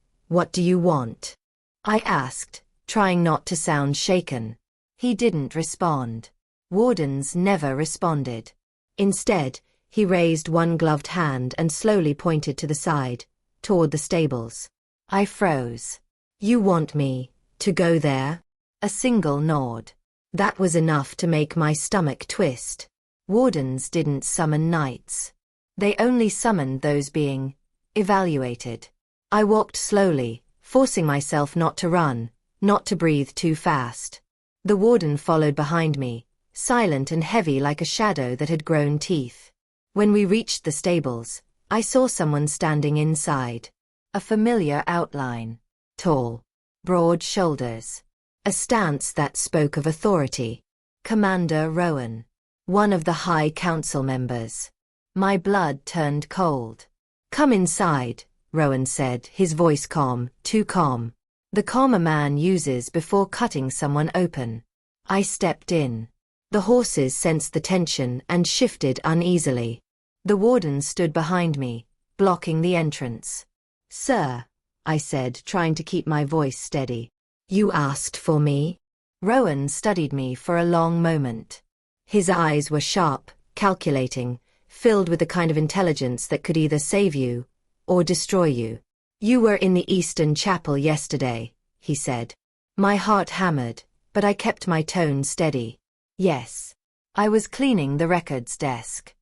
do you want? I asked, trying not to sound shaken. He didn't respond. Wardens never responded. Instead, he raised one gloved hand and slowly pointed to the side, toward the stables. I froze. You want me to go there? A single nod. That was enough to make my stomach twist. Wardens didn't summon knights. They only summoned those being evaluated. I walked slowly, forcing myself not to run, not to breathe too fast. The warden followed behind me, silent and heavy like a shadow that had grown teeth. When we reached the stables, I saw someone standing inside. A familiar outline. Tall. Broad shoulders. A stance that spoke of authority. Commander Rowan. One of the High Council members. My blood turned cold. "Come inside," Rowan said, his voice calm, too calm. The calm a man uses before cutting someone open. I stepped in. The horses sensed the tension and shifted uneasily. The warden stood behind me, blocking the entrance. "Sir," I said, trying to keep my voice steady. "You asked for me?" Rowan studied me for a long moment. His eyes were sharp, calculating, filled with the kind of intelligence that could either save you or destroy you. "You were in the Eastern Chapel yesterday," he said. My heart hammered, but I kept my tone steady. "Yes. I was cleaning the records desk."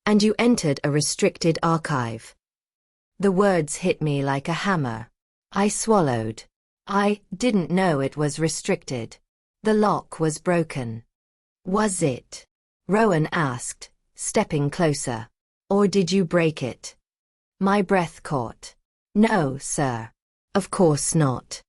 "And you entered a restricted archive." The words hit me like a hammer. I swallowed. I didn't know it was restricted. The lock was broken. "Was it?" Rowan asked, stepping closer. "Or did you break it?" My breath caught. "No, sir. Of course not."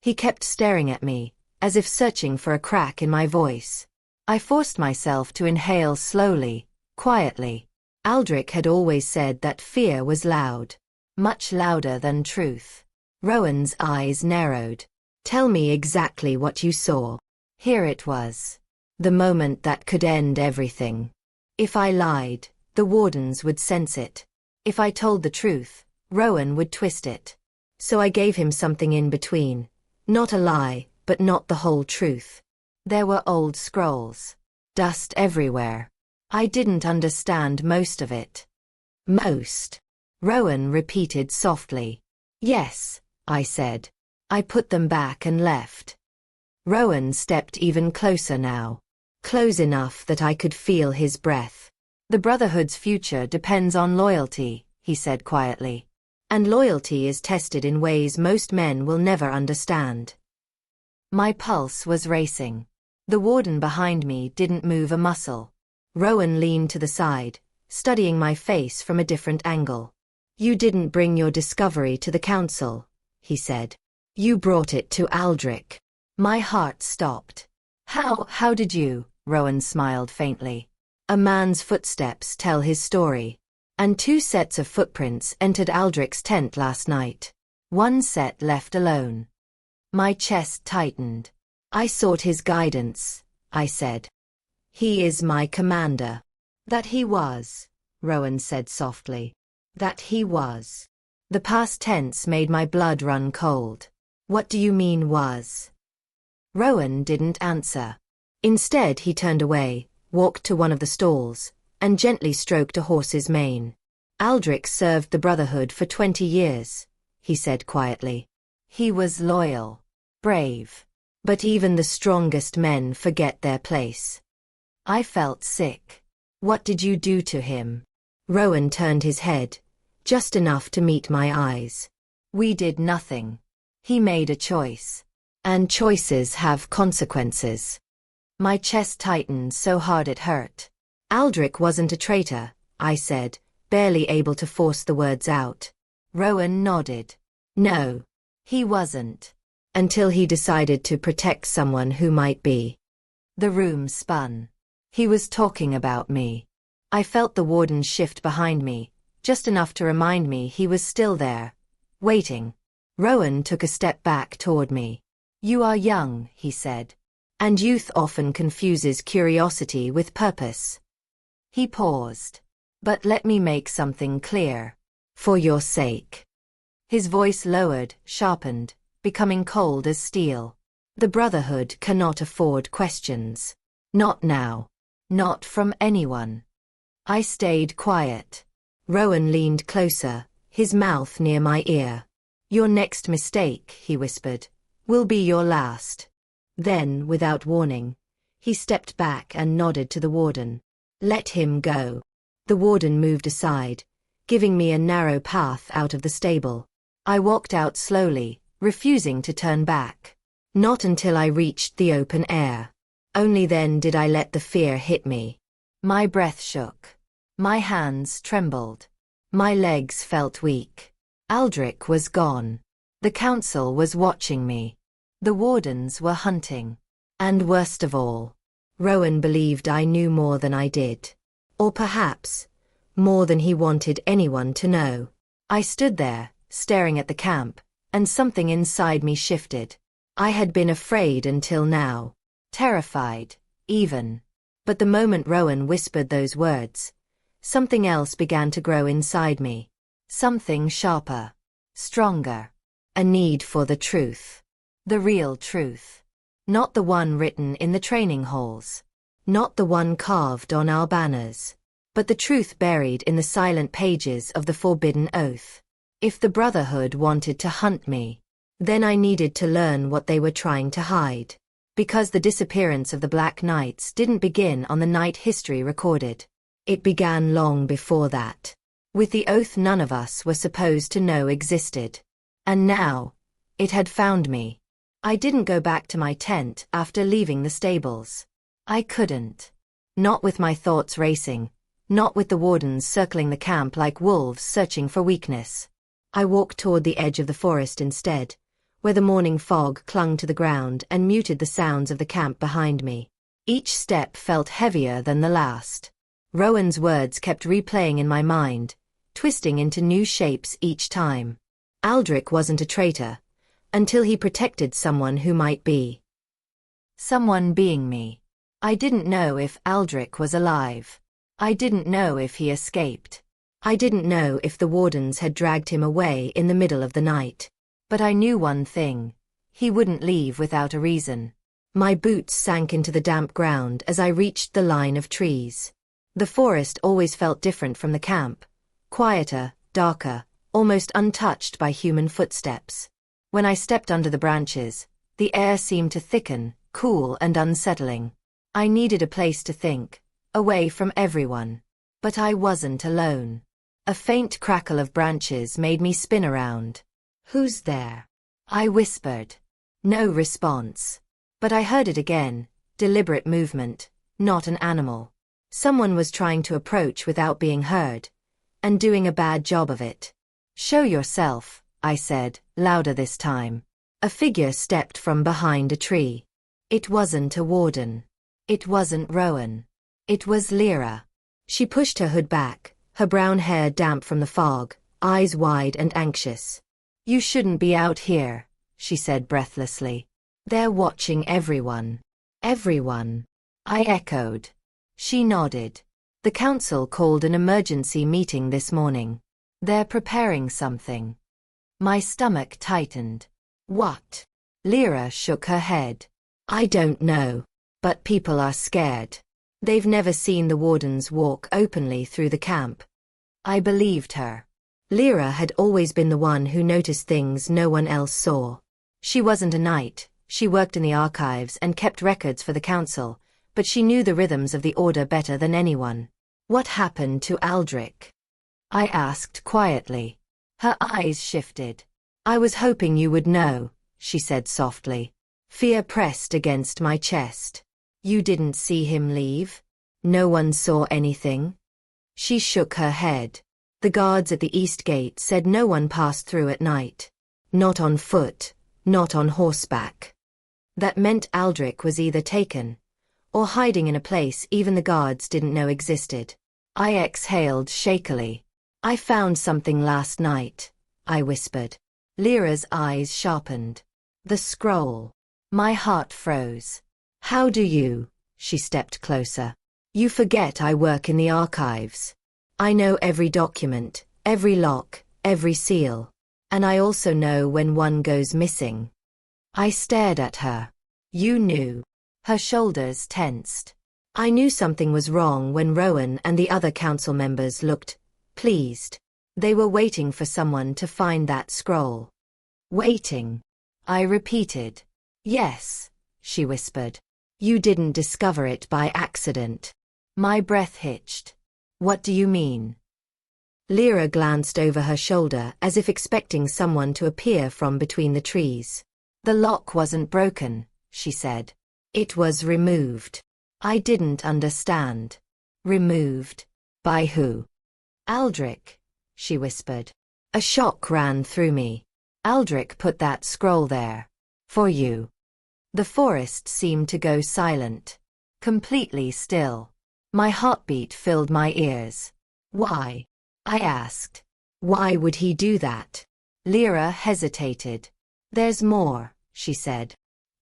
He kept staring at me, as if searching for a crack in my voice. I forced myself to inhale slowly, quietly. Aldric had always said that fear was loud. Much louder than truth. Rowan's eyes narrowed. "Tell me exactly what you saw." Here it was. The moment that could end everything. If I lied, the Wardens would sense it. If I told the truth, Rowan would twist it. So I gave him something in between. Not a lie, but not the whole truth. There were old scrolls. Dust everywhere. I didn't understand most of it. "Most?" Rowan repeated softly. "Yes," I said. I put them back and left. Rowan stepped even closer now. Close enough that I could feel his breath. "The Brotherhood's future depends on loyalty," he said quietly. "And loyalty is tested in ways most men will never understand." My pulse was racing. The warden behind me didn't move a muscle. Rowan leaned to the side, studying my face from a different angle. "You didn't bring your discovery to the council," he said. "You brought it to Aldric." My heart stopped. How did you?" Rowan smiled faintly. "A man's footsteps tell his story. And 2 sets of footprints entered Aldric's tent last night. 1 set left alone." My chest tightened. "I sought his guidance," I said. "He is my commander." "That he was," Rowan said softly. "That he was." The past tense made my blood run cold. "What do you mean was?" Rowan didn't answer. Instead he turned away, walked to one of the stalls, and gently stroked a horse's mane. "Aldric served the Brotherhood for 20 years, he said quietly. "He was loyal, brave. But even the strongest men forget their place." I felt sick. "What did you do to him?" Rowan turned his head, just enough to meet my eyes. "We did nothing. He made a choice. And choices have consequences." My chest tightened so hard it hurt. "Aldric wasn't a traitor," I said, barely able to force the words out. Rowan nodded. "No, he wasn't. Until he decided to protect someone who might be." The room spun. He was talking about me. I felt the warden shift behind me, just enough to remind me he was still there, waiting. Rowan took a step back toward me. "You are young," he said. "And youth often confuses curiosity with purpose." He paused. "But let me make something clear. For your sake." His voice lowered, sharpened, becoming cold as steel. "The Brotherhood cannot afford questions. Not now. Not from anyone." I stayed quiet. Rowan leaned closer, his mouth near my ear. "Your next mistake," he whispered, "will be your last." Then, without warning, he stepped back and nodded to the warden. "Let him go." The warden moved aside, giving me a narrow path out of the stable. I walked out slowly, refusing to turn back. Not until I reached the open air. Only then did I let the fear hit me. My breath shook. My hands trembled. My legs felt weak. Aldric was gone. The council was watching me. The Wardens were hunting. And worst of all, Rowan believed I knew more than I did. Or perhaps, more than he wanted anyone to know. I stood there, staring at the camp, and something inside me shifted. I had been afraid until now. Terrified, even. But the moment Rowan whispered those words, something else began to grow inside me. Something sharper. Stronger. A need for the truth. The real truth. Not the one written in the training halls. Not the one carved on our banners. But the truth buried in the silent pages of the forbidden oath. If the Brotherhood wanted to hunt me, then I needed to learn what they were trying to hide. Because the disappearance of the Black Knights didn't begin on the night history recorded. It began long before that. With the oath none of us were supposed to know existed. And now, it had found me. I didn't go back to my tent after leaving the stables. I couldn't. Not with my thoughts racing. Not with the Wardens circling the camp like wolves searching for weakness. I walked toward the edge of the forest instead, where the morning fog clung to the ground and muted the sounds of the camp behind me. Each step felt heavier than the last. Rowan's words kept replaying in my mind, twisting into new shapes each time. Aldric wasn't a traitor, until he protected someone who might be. Someone being me. I didn't know if Aldric was alive. I didn't know if he escaped. I didn't know if the Wardens had dragged him away in the middle of the night. But I knew one thing. He wouldn't leave without a reason. My boots sank into the damp ground as I reached the line of trees. The forest always felt different from the camp. Quieter, darker, almost untouched by human footsteps. When I stepped under the branches, the air seemed to thicken, cool and unsettling. I needed a place to think, away from everyone. But I wasn't alone. A faint crackle of branches made me spin around. "Who's there?" I whispered. No response. But I heard it again, deliberate movement, not an animal. Someone was trying to approach without being heard, and doing a bad job of it. "Show yourself," I said, louder this time. A figure stepped from behind a tree. It wasn't a Warden. It wasn't Rowan. It was Lyra. She pushed her hood back, her brown hair damp from the fog, eyes wide and anxious. "You shouldn't be out here," she said breathlessly. "They're watching everyone." "Everyone?" I echoed. She nodded. "The council called an emergency meeting this morning. They're preparing something." My stomach tightened. "What?" Lyra shook her head. "I don't know. But people are scared. They've never seen the Wardens walk openly through the camp." I believed her. Lyra had always been the one who noticed things no one else saw. She wasn't a knight, she worked in the archives and kept records for the council, but she knew the rhythms of the order better than anyone. "What happened to Aldric?" I asked quietly. Her eyes shifted. "I was hoping you would know," she said softly. Fear pressed against my chest. "You didn't see him leave? No one saw anything?" She shook her head. "The guards at the east gate said no one passed through at night. Not on foot, not on horseback." That meant Aldric was either taken, or hiding in a place even the guards didn't know existed. I exhaled shakily. "I found something last night," I whispered. Lyra's eyes sharpened. "The scroll." My heart froze. "How do you?" She stepped closer. "You forget I work in the archives. I know every document, every lock, every seal. And I also know when one goes missing." I stared at her. "You knew." Her shoulders tensed. I knew something was wrong when Rowan and the other council members looked pleased. They were waiting for someone to find that scroll. "Waiting," I repeated. "Yes," she whispered. "You didn't discover it by accident." My breath hitched. "What do you mean?" Lyra glanced over her shoulder as if expecting someone to appear from between the trees. The lock wasn't broken, she said. It was removed. I didn't understand. Removed? By who? Aldric, she whispered. A shock ran through me. Aldric put that scroll there. For you. The forest seemed to go silent. Completely still. My heartbeat filled my ears. Why? I asked. Why would he do that? Lyra hesitated. There's more, she said.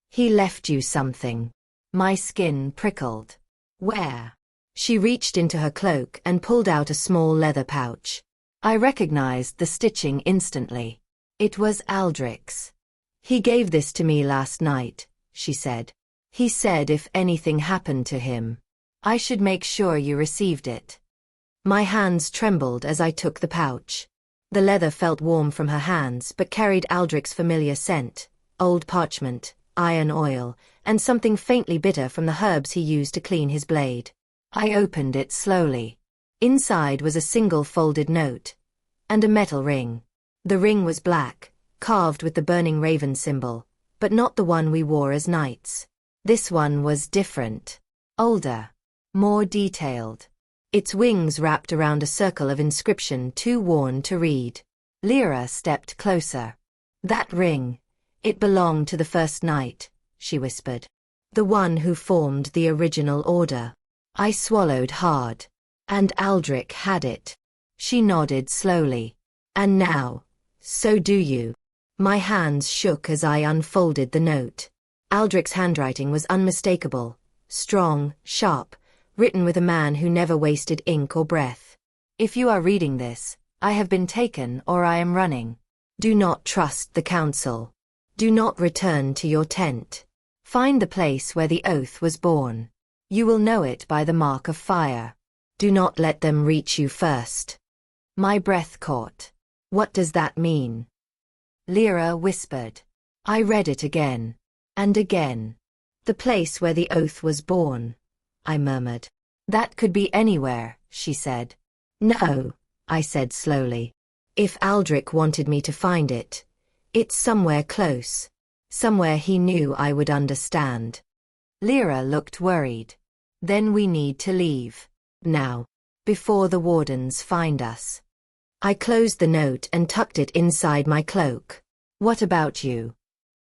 He left you something. My skin prickled. Where? She reached into her cloak and pulled out a small leather pouch. I recognized the stitching instantly. It was Aldric's. He gave this to me last night, she said. He said if anything happened to him, I should make sure you received it. My hands trembled as I took the pouch. The leather felt warm from her hands but carried Aldric's familiar scent, old parchment, iron oil, and something faintly bitter from the herbs he used to clean his blade. I opened it slowly. Inside was a single folded note. And a metal ring. The ring was black, carved with the burning raven symbol, but not the one we wore as knights. This one was different. Older. More detailed. Its wings wrapped around a circle of inscription too worn to read. Lyra stepped closer. That ring. It belonged to the first knight, she whispered. The one who formed the original order. I swallowed hard. And Aldric had it. She nodded slowly. And now, so do you. My hands shook as I unfolded the note. Aldric's handwriting was unmistakable, strong, sharp, written with a man who never wasted ink or breath. If you are reading this, I have been taken or I am running. Do not trust the council. Do not return to your tent. Find the place where the oath was born. You will know it by the mark of fire. Do not let them reach you first. My breath caught. What does that mean? Lyra whispered. I read it again. And again. The place where the oath was born. I murmured. That could be anywhere, she said. No, I said slowly. If Aldric wanted me to find it, it's somewhere close. Somewhere he knew I would understand. Lyra looked worried. Then we need to leave. Now. Before the Wardens find us. I closed the note and tucked it inside my cloak. What about you?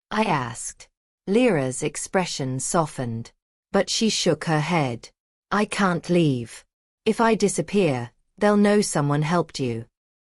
I asked. Lyra's expression softened. But she shook her head. I can't leave. If I disappear, they'll know someone helped you.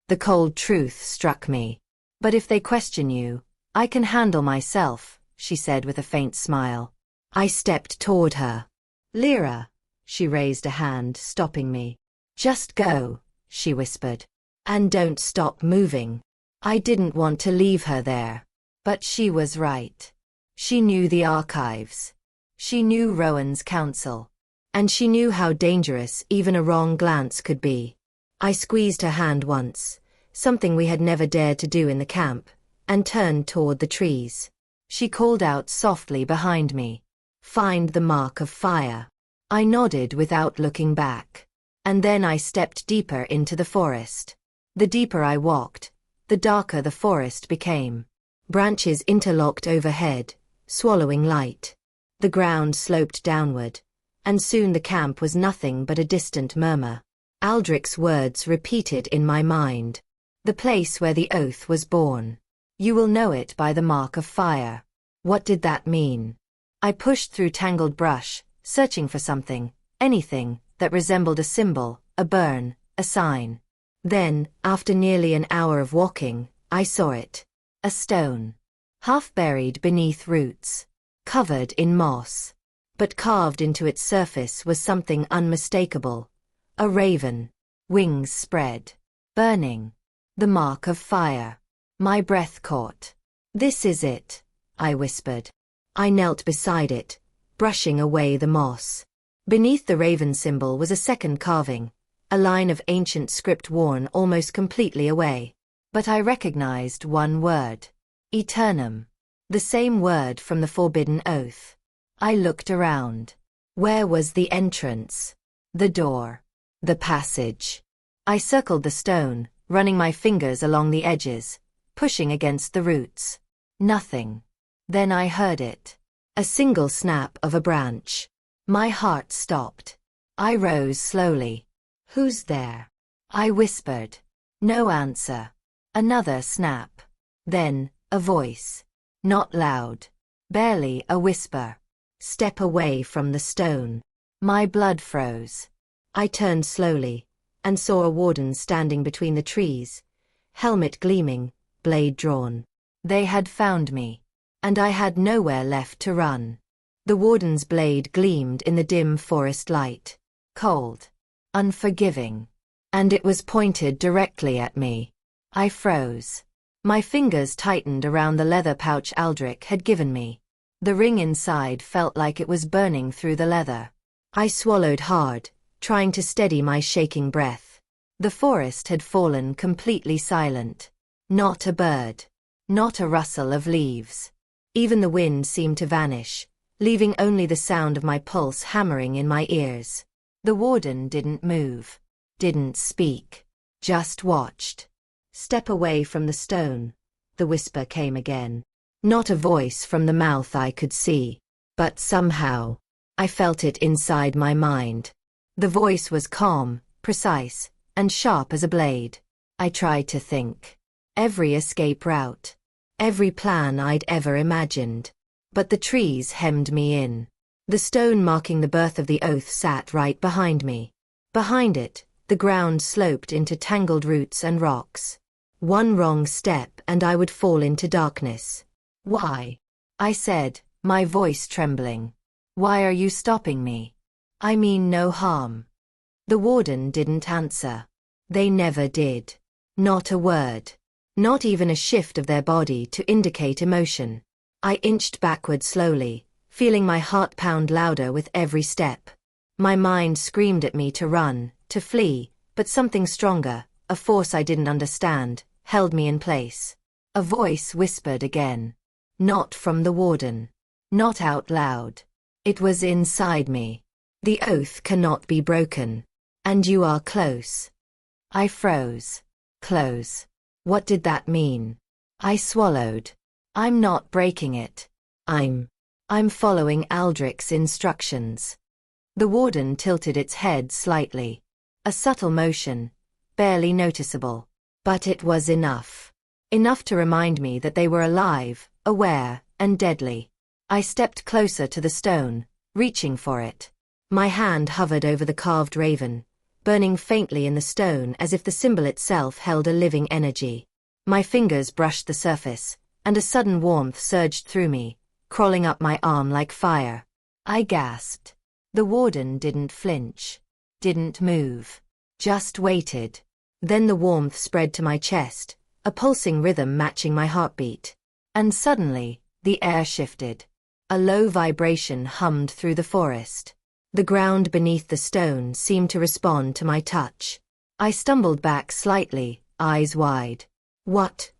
The cold truth struck me. But if they question you, I can handle myself, she said with a faint smile. I stepped toward her. Lyra. She raised a hand, stopping me. Just go, she whispered. And don't stop moving. I didn't want to leave her there. But she was right. She knew the archives. She knew Rowan's counsel. And she knew how dangerous even a wrong glance could be. I squeezed her hand once, something we had never dared to do in the camp, and turned toward the trees. She called out softly behind me. Find the mark of fire. I nodded without looking back. And then I stepped deeper into the forest. The deeper I walked, the darker the forest became. Branches interlocked overhead, swallowing light. The ground sloped downward, and soon the camp was nothing but a distant murmur. Aldric's words repeated in my mind. The place where the oath was born. You will know it by the mark of fire. What did that mean? I pushed through tangled brush, searching for something, anything, that resembled a symbol, a burn, a sign. Then, after nearly an hour of walking, I saw it. A stone. Half buried beneath roots. Covered in moss. But carved into its surface was something unmistakable. A raven. Wings spread. Burning. The mark of fire. My breath caught. This is it, I whispered. I knelt beside it, brushing away the moss. Beneath the raven symbol was a second carving, a line of ancient script worn almost completely away. But I recognized one word. Eternum. The same word from the forbidden oath. I looked around. Where was the entrance? The door. The passage. I circled the stone, running my fingers along the edges, pushing against the roots. Nothing. Then I heard it. A single snap of a branch. My heart stopped. I rose slowly. "Who's there?" I whispered. No answer. Another snap. Then, a voice. Not loud. Barely a whisper. "Step away from the stone." My blood froze. I turned slowly, and saw a warden standing between the trees, helmet gleaming, blade drawn. They had found me, and I had nowhere left to run. The warden's blade gleamed in the dim forest light. Cold. Unforgiving. And it was pointed directly at me. I froze. My fingers tightened around the leather pouch Aldric had given me. The ring inside felt like it was burning through the leather. I swallowed hard, trying to steady my shaking breath. The forest had fallen completely silent. Not a bird. Not a rustle of leaves. Even the wind seemed to vanish, leaving only the sound of my pulse hammering in my ears. The warden didn't move. Didn't speak. Just watched. "Step away from the stone," the whisper came again. Not a voice from the mouth I could see, but somehow, I felt it inside my mind. The voice was calm, precise, and sharp as a blade. I tried to think. Every escape route. Every plan I'd ever imagined. But the trees hemmed me in. The stone marking the birth of the oath sat right behind me. Behind it, the ground sloped into tangled roots and rocks. One wrong step and I would fall into darkness. "Why?" I said, my voice trembling. "Why are you stopping me? I mean no harm." The warden didn't answer. They never did. Not a word. Not even a shift of their body to indicate emotion. I inched backward slowly, feeling my heart pound louder with every step. My mind screamed at me to run, to flee, but something stronger, a force I didn't understand, held me in place. A voice whispered again. Not from the warden. Not out loud. It was inside me. "The oath cannot be broken. And you are close." I froze. Close. What did that mean? I swallowed. "I'm not breaking it. I'm following Aldric's instructions." The warden tilted its head slightly. A subtle motion, barely noticeable. But it was enough. Enough to remind me that they were alive, aware, and deadly. I stepped closer to the stone, reaching for it. My hand hovered over the carved raven, burning faintly in the stone as if the symbol itself held a living energy. My fingers brushed the surface, and a sudden warmth surged through me, crawling up my arm like fire. I gasped. The warden didn't flinch. Didn't move. Just waited. Then the warmth spread to my chest, a pulsing rhythm matching my heartbeat. And suddenly, the air shifted. A low vibration hummed through the forest. The ground beneath the stone seemed to respond to my touch. I stumbled back slightly, eyes wide. What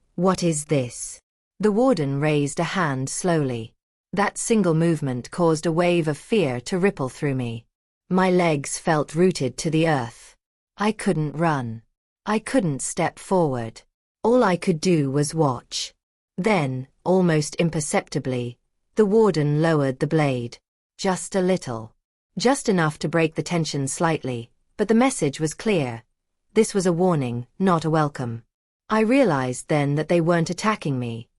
is this?" The warden raised a hand slowly. That single movement caused a wave of fear to ripple through me. My legs felt rooted to the earth. I couldn't run. I couldn't step forward. All I could do was watch. Then, almost imperceptibly, the warden lowered the blade. Just a little. Just enough to break the tension slightly, but the message was clear. This was a warning, not a welcome. I realized then that they weren't attacking me.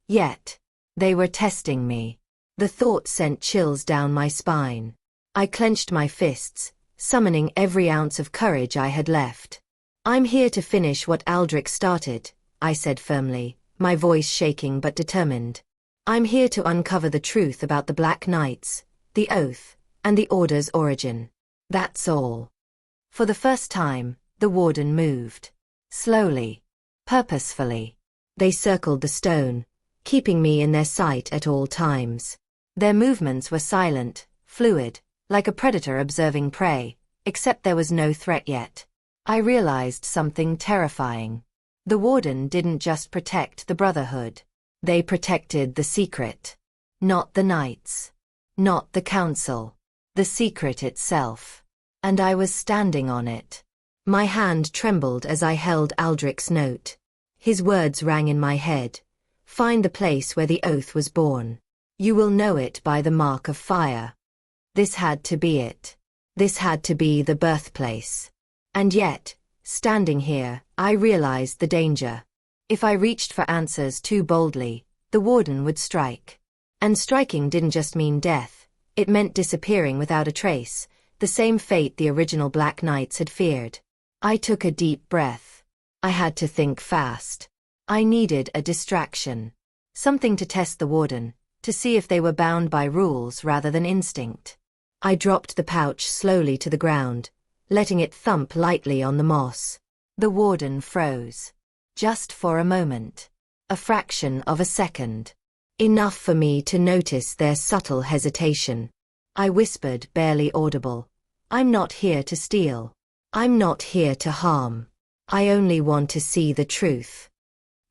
Yet. They were testing me. The thought sent chills down my spine. I clenched my fists, summoning every ounce of courage I had left. "I'm here to finish what Aldric started," I said firmly, my voice shaking but determined. "I'm here to uncover the truth about the Black Knights, the Oath, and the Order's origin. That's all." For the first time, the warden moved. Slowly. Purposefully. They circled the stone, keeping me in their sight at all times. Their movements were silent, fluid, like a predator observing prey, except there was no threat yet. I realized something terrifying. The warden didn't just protect the Brotherhood. They protected the secret. Not the knights. Not the council. The secret itself. And I was standing on it. My hand trembled as I held Aldric's note. His words rang in my head, Find the place where the oath was born. You will know it by the mark of fire. This had to be it. This had to be the birthplace. And yet, standing here, I realized the danger. If I reached for answers too boldly, the warden would strike. And striking didn't just mean death, it meant disappearing without a trace, the same fate the original Black Knights had feared. I took a deep breath. I had to think fast. I needed a distraction. Something to test the warden, to see if they were bound by rules rather than instinct. I dropped the pouch slowly to the ground, letting it thump lightly on the moss. The warden froze. Just for a moment. A fraction of a second. Enough for me to notice their subtle hesitation. I whispered, barely audible. I'm not here to steal. I'm not here to harm. I only want to see the truth.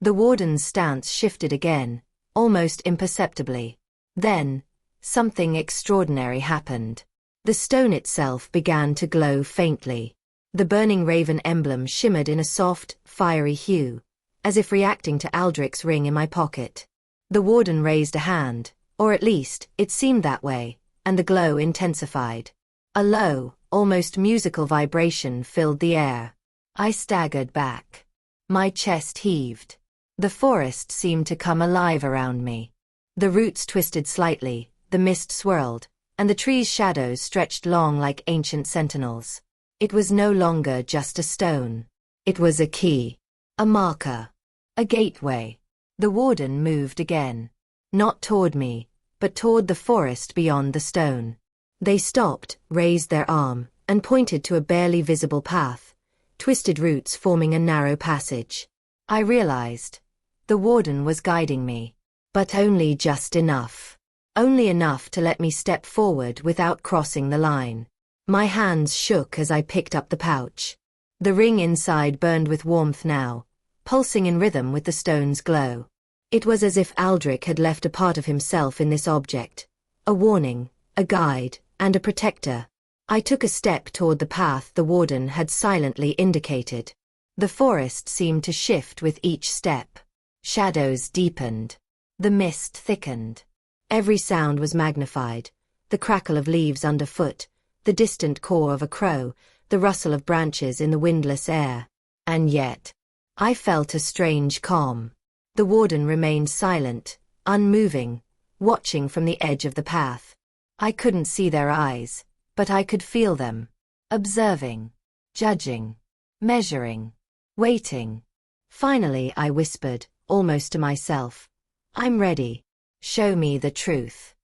The warden's stance shifted again, almost imperceptibly. Then, something extraordinary happened. The stone itself began to glow faintly. The burning raven emblem shimmered in a soft, fiery hue, as if reacting to Aldric's ring in my pocket. The warden raised a hand, or at least, it seemed that way, and the glow intensified. A low, almost musical vibration filled the air. I staggered back. My chest heaved. The forest seemed to come alive around me. The roots twisted slightly, the mist swirled, and the trees' shadows stretched long like ancient sentinels. It was no longer just a stone. It was a key. A marker. A gateway. The warden moved again. Not toward me, but toward the forest beyond the stone. They stopped, raised their arm, and pointed to a barely visible path, twisted roots forming a narrow passage. I realized. The warden was guiding me. But only just enough. Only enough to let me step forward without crossing the line. My hands shook as I picked up the pouch. The ring inside burned with warmth now, pulsing in rhythm with the stone's glow. It was as if Aldric had left a part of himself in this object. A warning, a guide, and a protector. I took a step toward the path the warden had silently indicated. The forest seemed to shift with each step. Shadows deepened. The mist thickened. Every sound was magnified. The crackle of leaves underfoot, the distant caw of a crow, the rustle of branches in the windless air. And yet, I felt a strange calm. The warden remained silent, unmoving, watching from the edge of the path. I couldn't see their eyes, but I could feel them. Observing, judging, measuring, waiting. Finally I whispered, almost to myself, I'm ready. Show me the truth.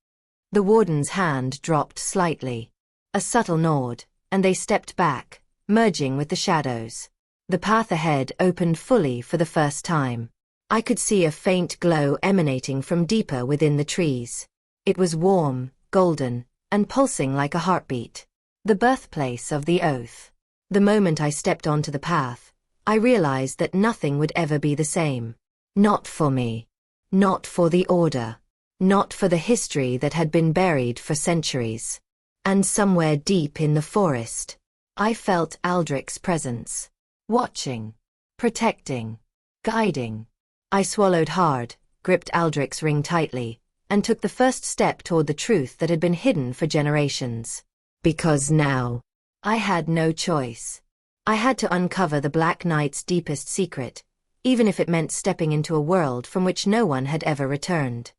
The warden's hand dropped slightly. A subtle nod, and they stepped back, merging with the shadows. The path ahead opened fully for the first time. I could see a faint glow emanating from deeper within the trees. It was warm, golden, and pulsing like a heartbeat. The birthplace of the oath. The moment I stepped onto the path, I realized that nothing would ever be the same. Not for me. Not for the Order. Not for the history that had been buried for centuries. And somewhere deep in the forest, I felt Aldric's presence. Watching. Protecting. Guiding. I swallowed hard, gripped Aldric's ring tightly, and took the first step toward the truth that had been hidden for generations. Because now, I had no choice. I had to uncover the Black Knight's deepest secret, even if it meant stepping into a world from which no one had ever returned.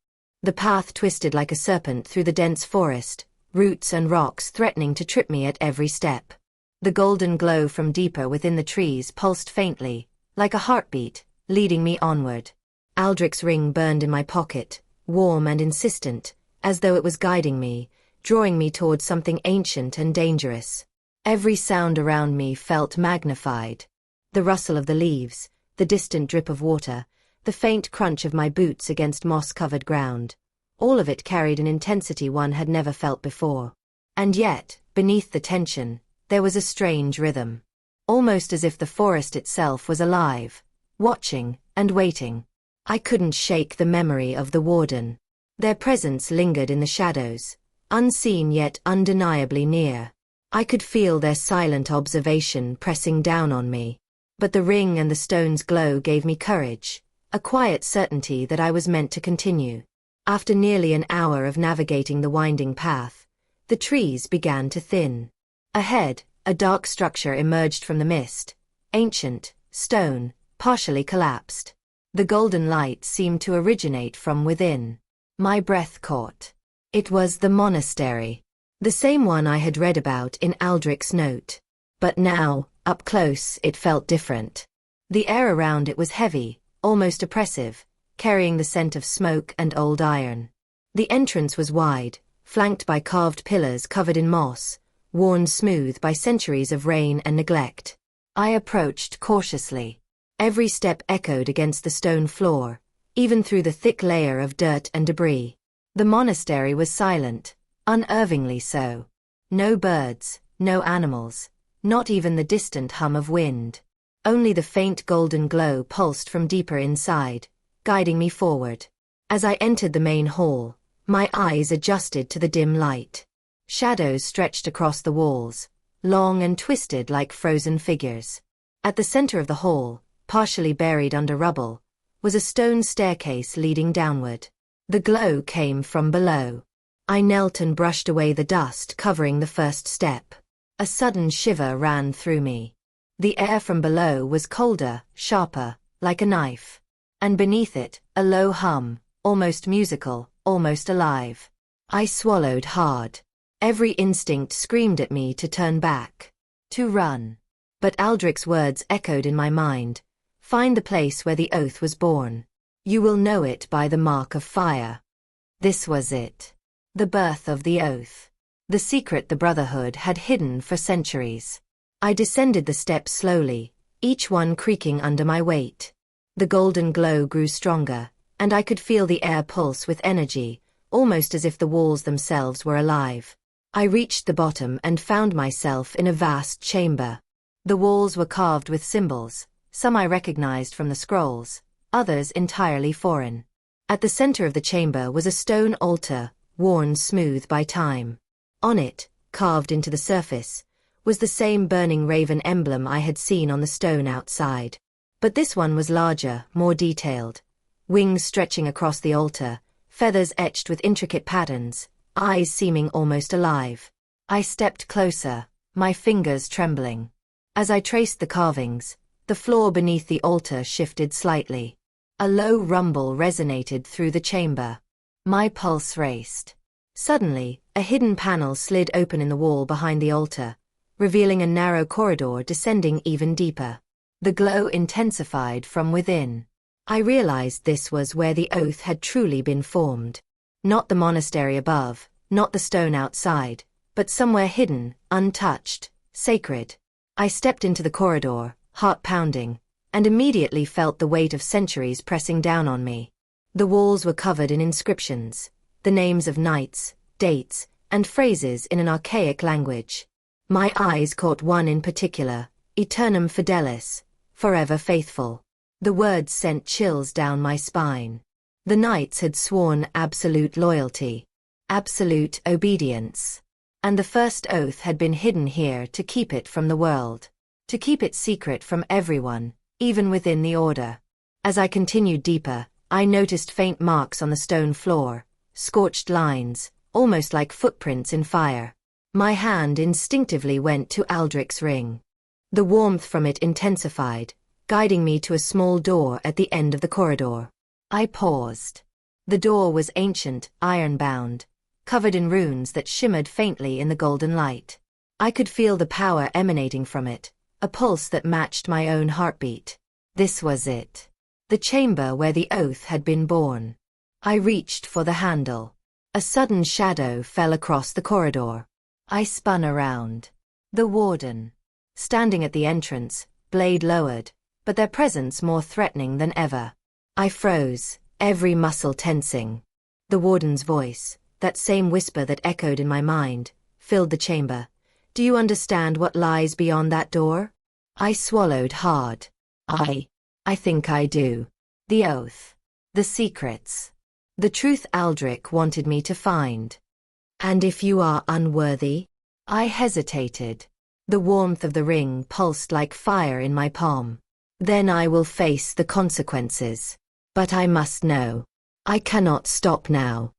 The path twisted like a serpent through the dense forest, roots and rocks threatening to trip me at every step. The golden glow from deeper within the trees pulsed faintly, like a heartbeat, leading me onward. Aldric's ring burned in my pocket, warm and insistent, as though it was guiding me, drawing me towards something ancient and dangerous. Every sound around me felt magnified. The rustle of the leaves, the distant drip of water, the faint crunch of my boots against moss-covered ground. All of it carried an intensity one had never felt before. And yet, beneath the tension, there was a strange rhythm. Almost as if the forest itself was alive, watching and waiting. I couldn't shake the memory of the Warden. Their presence lingered in the shadows, unseen yet undeniably near. I could feel their silent observation pressing down on me. But the ring and the stone's glow gave me courage, a quiet certainty that I was meant to continue. After nearly an hour of navigating the winding path, the trees began to thin. Ahead, a dark structure emerged from the mist, ancient, stone, partially collapsed. The golden light seemed to originate from within. My breath caught. It was the monastery. The same one I had read about in Aldric's note. But now, up close, it felt different. The air around it was heavy, almost oppressive, carrying the scent of smoke and old iron. The entrance was wide, flanked by carved pillars covered in moss, worn smooth by centuries of rain and neglect. I approached cautiously. Every step echoed against the stone floor, even through the thick layer of dirt and debris. The monastery was silent, unnervingly so. No birds, no animals, not even the distant hum of wind. Only the faint golden glow pulsed from deeper inside, guiding me forward. As I entered the main hall, my eyes adjusted to the dim light. Shadows stretched across the walls, long and twisted like frozen figures. At the center of the hall, partially buried under rubble, was a stone staircase leading downward. The glow came from below. I knelt and brushed away the dust covering the first step. A sudden shiver ran through me. The air from below was colder, sharper, like a knife. And beneath it, a low hum, almost musical, almost alive. I swallowed hard. Every instinct screamed at me to turn back, to run. But Aldric's words echoed in my mind. Find the place where the oath was born. You will know it by the mark of fire. This was it. The birth of the oath. The secret the Brotherhood had hidden for centuries. I descended the steps slowly, each one creaking under my weight. The golden glow grew stronger, and I could feel the air pulse with energy, almost as if the walls themselves were alive. I reached the bottom and found myself in a vast chamber. The walls were carved with symbols, some I recognized from the scrolls, others entirely foreign. At the center of the chamber was a stone altar, worn smooth by time. On it, carved into the surface, was the same burning raven emblem I had seen on the stone outside. But this one was larger, more detailed. Wings stretching across the altar, feathers etched with intricate patterns, eyes seeming almost alive. I stepped closer, my fingers trembling. As I traced the carvings, the floor beneath the altar shifted slightly. A low rumble resonated through the chamber. My pulse raced. Suddenly, a hidden panel slid open in the wall behind the altar, revealing a narrow corridor descending even deeper. The glow intensified from within. I realized this was where the oath had truly been formed. Not the monastery above, not the stone outside, but somewhere hidden, untouched, sacred. I stepped into the corridor, heart pounding, and immediately felt the weight of centuries pressing down on me. The walls were covered in inscriptions, the names of knights, dates, and phrases in an archaic language. My eyes caught one in particular, Eternum Fidelis, forever faithful. The words sent chills down my spine. The knights had sworn absolute loyalty, absolute obedience. And the first oath had been hidden here to keep it from the world, to keep it secret from everyone, even within the order. As I continued deeper, I noticed faint marks on the stone floor, scorched lines, almost like footprints in fire. My hand instinctively went to Aldric's ring. The warmth from it intensified, guiding me to a small door at the end of the corridor. I paused. The door was ancient, iron-bound, covered in runes that shimmered faintly in the golden light. I could feel the power emanating from it, a pulse that matched my own heartbeat. This was it. The chamber where the oath had been born. I reached for the handle. A sudden shadow fell across the corridor. I spun around. The warden. Standing at the entrance, blade lowered, but their presence more threatening than ever. I froze, every muscle tensing. The warden's voice, that same whisper that echoed in my mind, filled the chamber. Do you understand what lies beyond that door? I swallowed hard. I think I do. The oath. The secrets. The truth Aldric wanted me to find. And if you are unworthy? I hesitated. The warmth of the ring pulsed like fire in my palm. Then I will face the consequences. But I must know. I cannot stop now.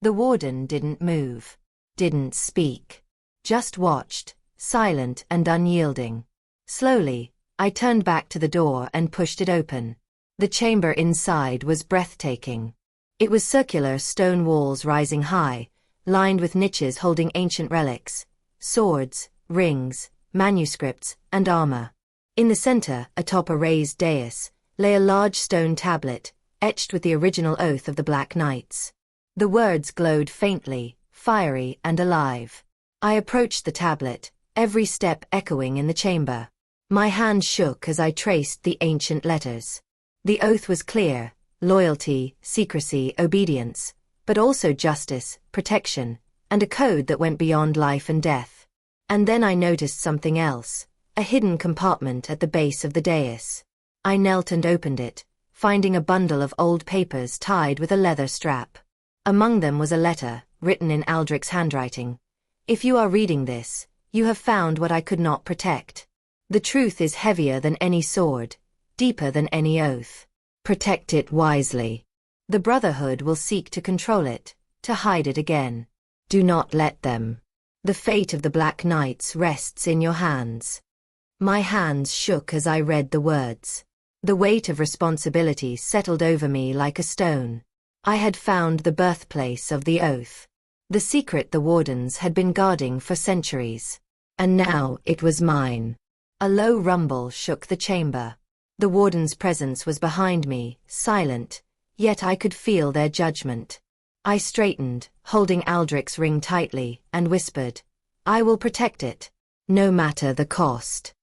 The warden didn't move, didn't speak, just watched, silent and unyielding. Slowly, I turned back to the door and pushed it open. The chamber inside was breathtaking. It was circular stone walls rising high, lined with niches holding ancient relics, swords, rings, manuscripts, and armor. In the center, atop a raised dais, lay a large stone tablet, etched with the original oath of the Black Knights. The words glowed faintly, fiery and alive. I approached the tablet, every step echoing in the chamber. My hand shook as I traced the ancient letters. The oath was clear: loyalty, secrecy, obedience, but also justice, protection, and a code that went beyond life and death. And then I noticed something else, a hidden compartment at the base of the dais. I knelt and opened it, finding a bundle of old papers tied with a leather strap. Among them was a letter, written in Aldric's handwriting. If you are reading this, you have found what I could not protect. The truth is heavier than any sword, deeper than any oath. Protect it wisely. The Brotherhood will seek to control it, to hide it again. Do not let them. The fate of the Black Knights rests in your hands. My hands shook as I read the words. The weight of responsibility settled over me like a stone. I had found the birthplace of the oath. The secret the Wardens had been guarding for centuries. And now it was mine. A low rumble shook the chamber. The Warden's presence was behind me, silent, yet I could feel their judgment. I straightened, holding Aldric's ring tightly, and whispered, "I will protect it, no matter the cost."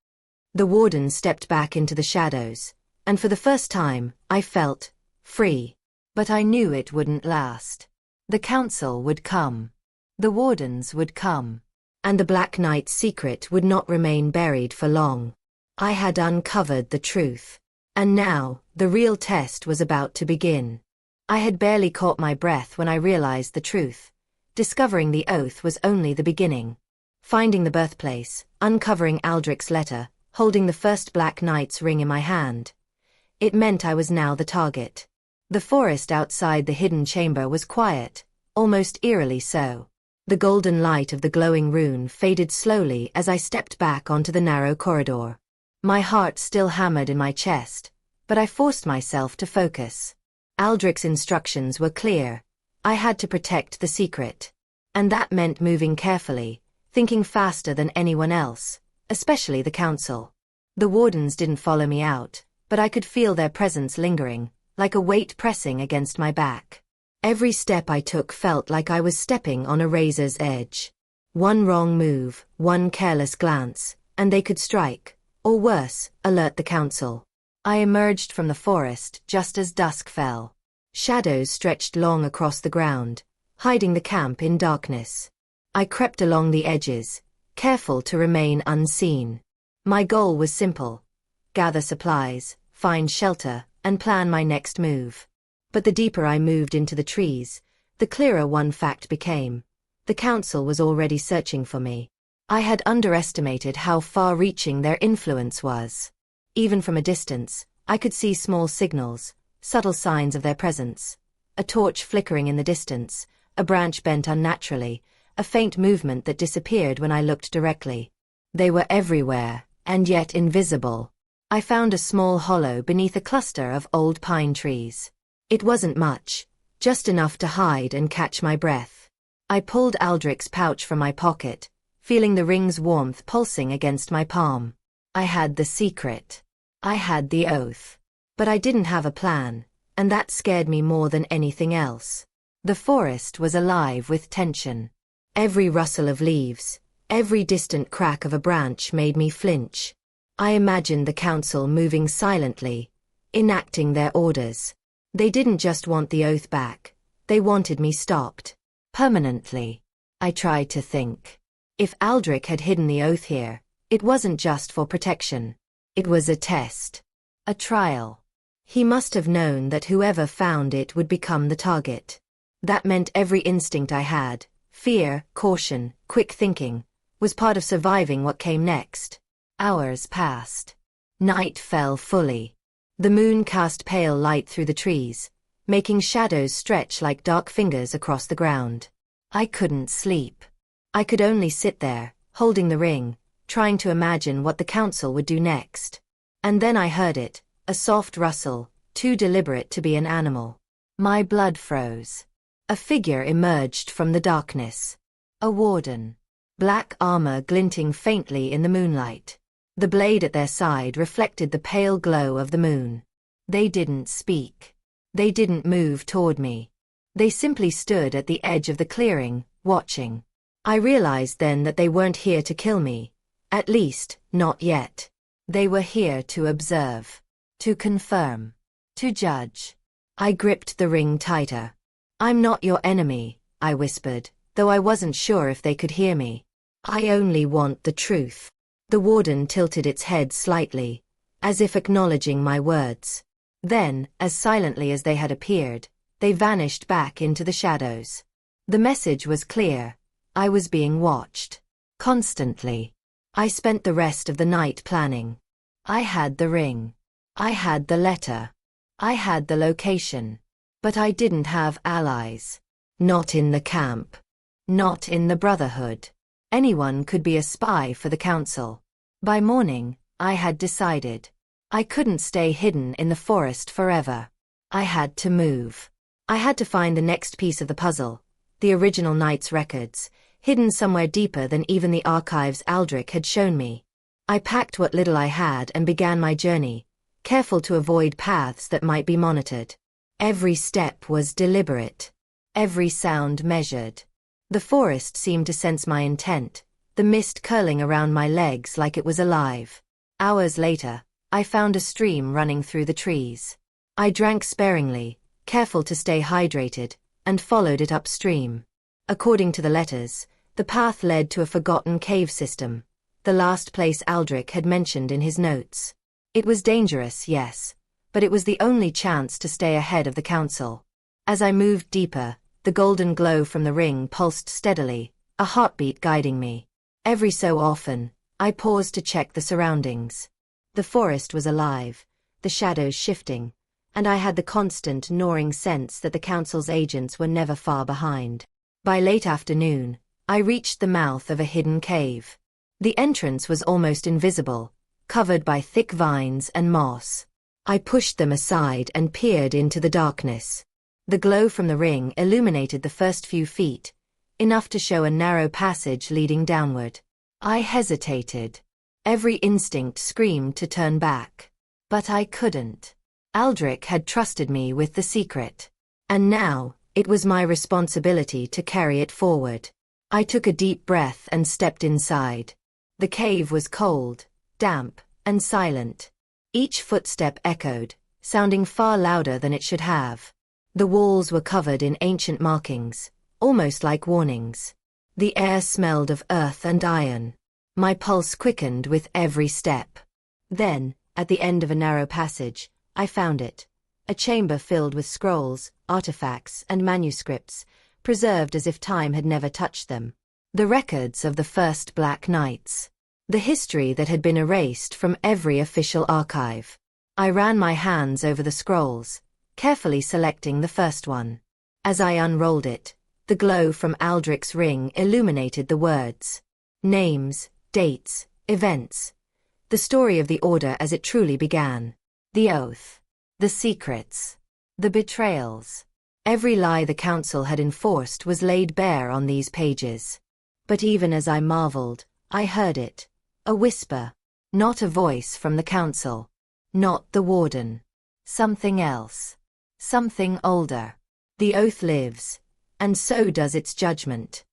The Warden stepped back into the shadows, and for the first time, I felt free. But I knew it wouldn't last. The Council would come. The Wardens would come. And the Black Knight's secret would not remain buried for long. I had uncovered the truth. And now, the real test was about to begin. I had barely caught my breath when I realized the truth. Discovering the oath was only the beginning. Finding the birthplace, uncovering Aldric's letter, holding the first Black Knight's ring in my hand. It meant I was now the target. The forest outside the hidden chamber was quiet, almost eerily so. The golden light of the glowing rune faded slowly as I stepped back onto the narrow corridor. My heart still hammered in my chest, but I forced myself to focus. Aldric's instructions were clear. I had to protect the secret. And that meant moving carefully, thinking faster than anyone else, especially the Council. The Wardens didn't follow me out, but I could feel their presence lingering, like a weight pressing against my back. Every step I took felt like I was stepping on a razor's edge. One wrong move, one careless glance, and they could strike, or worse, alert the Council. I emerged from the forest just as dusk fell. Shadows stretched long across the ground, hiding the camp in darkness. I crept along the edges, careful to remain unseen. My goal was simple: gather supplies, find shelter, and plan my next move. But the deeper I moved into the trees, the clearer one fact became. The Council was already searching for me. I had underestimated how far-reaching their influence was. Even from a distance, I could see small signals, subtle signs of their presence. A torch flickering in the distance, a branch bent unnaturally, a faint movement that disappeared when I looked directly. They were everywhere, and yet invisible. I found a small hollow beneath a cluster of old pine trees. It wasn't much, just enough to hide and catch my breath. I pulled Aldric's pouch from my pocket, feeling the ring's warmth pulsing against my palm. I had the secret. I had the oath. But I didn't have a plan, and that scared me more than anything else. The forest was alive with tension. Every rustle of leaves, every distant crack of a branch made me flinch. I imagined the Council moving silently, enacting their orders. They didn't just want the oath back, they wanted me stopped. Permanently. I tried to think. If Aldric had hidden the oath here, it wasn't just for protection. It was a test. A trial. He must have known that whoever found it would become the target. That meant every instinct I had, fear, caution, quick thinking, was part of surviving what came next. Hours passed. Night fell fully. The moon cast pale light through the trees, making shadows stretch like dark fingers across the ground. I couldn't sleep. I could only sit there, holding the ring, trying to imagine what the council would do next. And then I heard it, a soft rustle, too deliberate to be an animal. My blood froze. A figure emerged from the darkness. A warden. Black armor glinting faintly in the moonlight. The blade at their side reflected the pale glow of the moon. They didn't speak. They didn't move toward me. They simply stood at the edge of the clearing, watching. I realized then that they weren't here to kill me. At least, not yet. They were here to observe. To confirm. To judge. I gripped the ring tighter. "I'm not your enemy," I whispered, though I wasn't sure if they could hear me. "I only want the truth." The warden tilted its head slightly, as if acknowledging my words. Then, as silently as they had appeared, they vanished back into the shadows. The message was clear. I was being watched. Constantly. I spent the rest of the night planning. I had the ring. I had the letter. I had the location. But I didn't have allies. Not in the camp. Not in the Brotherhood. Anyone could be a spy for the council. By morning, I had decided. I couldn't stay hidden in the forest forever. I had to move. I had to find the next piece of the puzzle, the original knight's records, hidden somewhere deeper than even the archives Aldric had shown me. I packed what little I had and began my journey, careful to avoid paths that might be monitored. Every step was deliberate. Every sound measured. The forest seemed to sense my intent, the mist curling around my legs like it was alive. Hours later, I found a stream running through the trees. I drank sparingly, careful to stay hydrated, and followed it upstream. According to the letters, the path led to a forgotten cave system, the last place Aldric had mentioned in his notes. It was dangerous, yes, but it was the only chance to stay ahead of the council. As I moved deeper, the golden glow from the ring pulsed steadily, a heartbeat guiding me. Every so often, I paused to check the surroundings. The forest was alive, the shadows shifting, and I had the constant gnawing sense that the council's agents were never far behind. By late afternoon, I reached the mouth of a hidden cave. The entrance was almost invisible, covered by thick vines and moss. I pushed them aside and peered into the darkness. The glow from the ring illuminated the first few feet, enough to show a narrow passage leading downward. I hesitated. Every instinct screamed to turn back. But I couldn't. Aldric had trusted me with the secret. And now, it was my responsibility to carry it forward. I took a deep breath and stepped inside. The cave was cold, damp, and silent. Each footstep echoed, sounding far louder than it should have. The walls were covered in ancient markings, almost like warnings. The air smelled of earth and iron. My pulse quickened with every step. Then, at the end of a narrow passage, I found it. A chamber filled with scrolls, artifacts, and manuscripts, preserved as if time had never touched them. The records of the first Black Knights. The history that had been erased from every official archive. I ran my hands over the scrolls, carefully selecting the first one. As I unrolled it, the glow from Aldric's ring illuminated the words. Names, dates, events. The story of the Order as it truly began. The oath. The secrets. The betrayals. Every lie the council had enforced was laid bare on these pages. But even as I marveled, I heard it. A whisper. Not a voice from the council. Not the warden. Something else. Something older. The oath lives, and so does its judgment.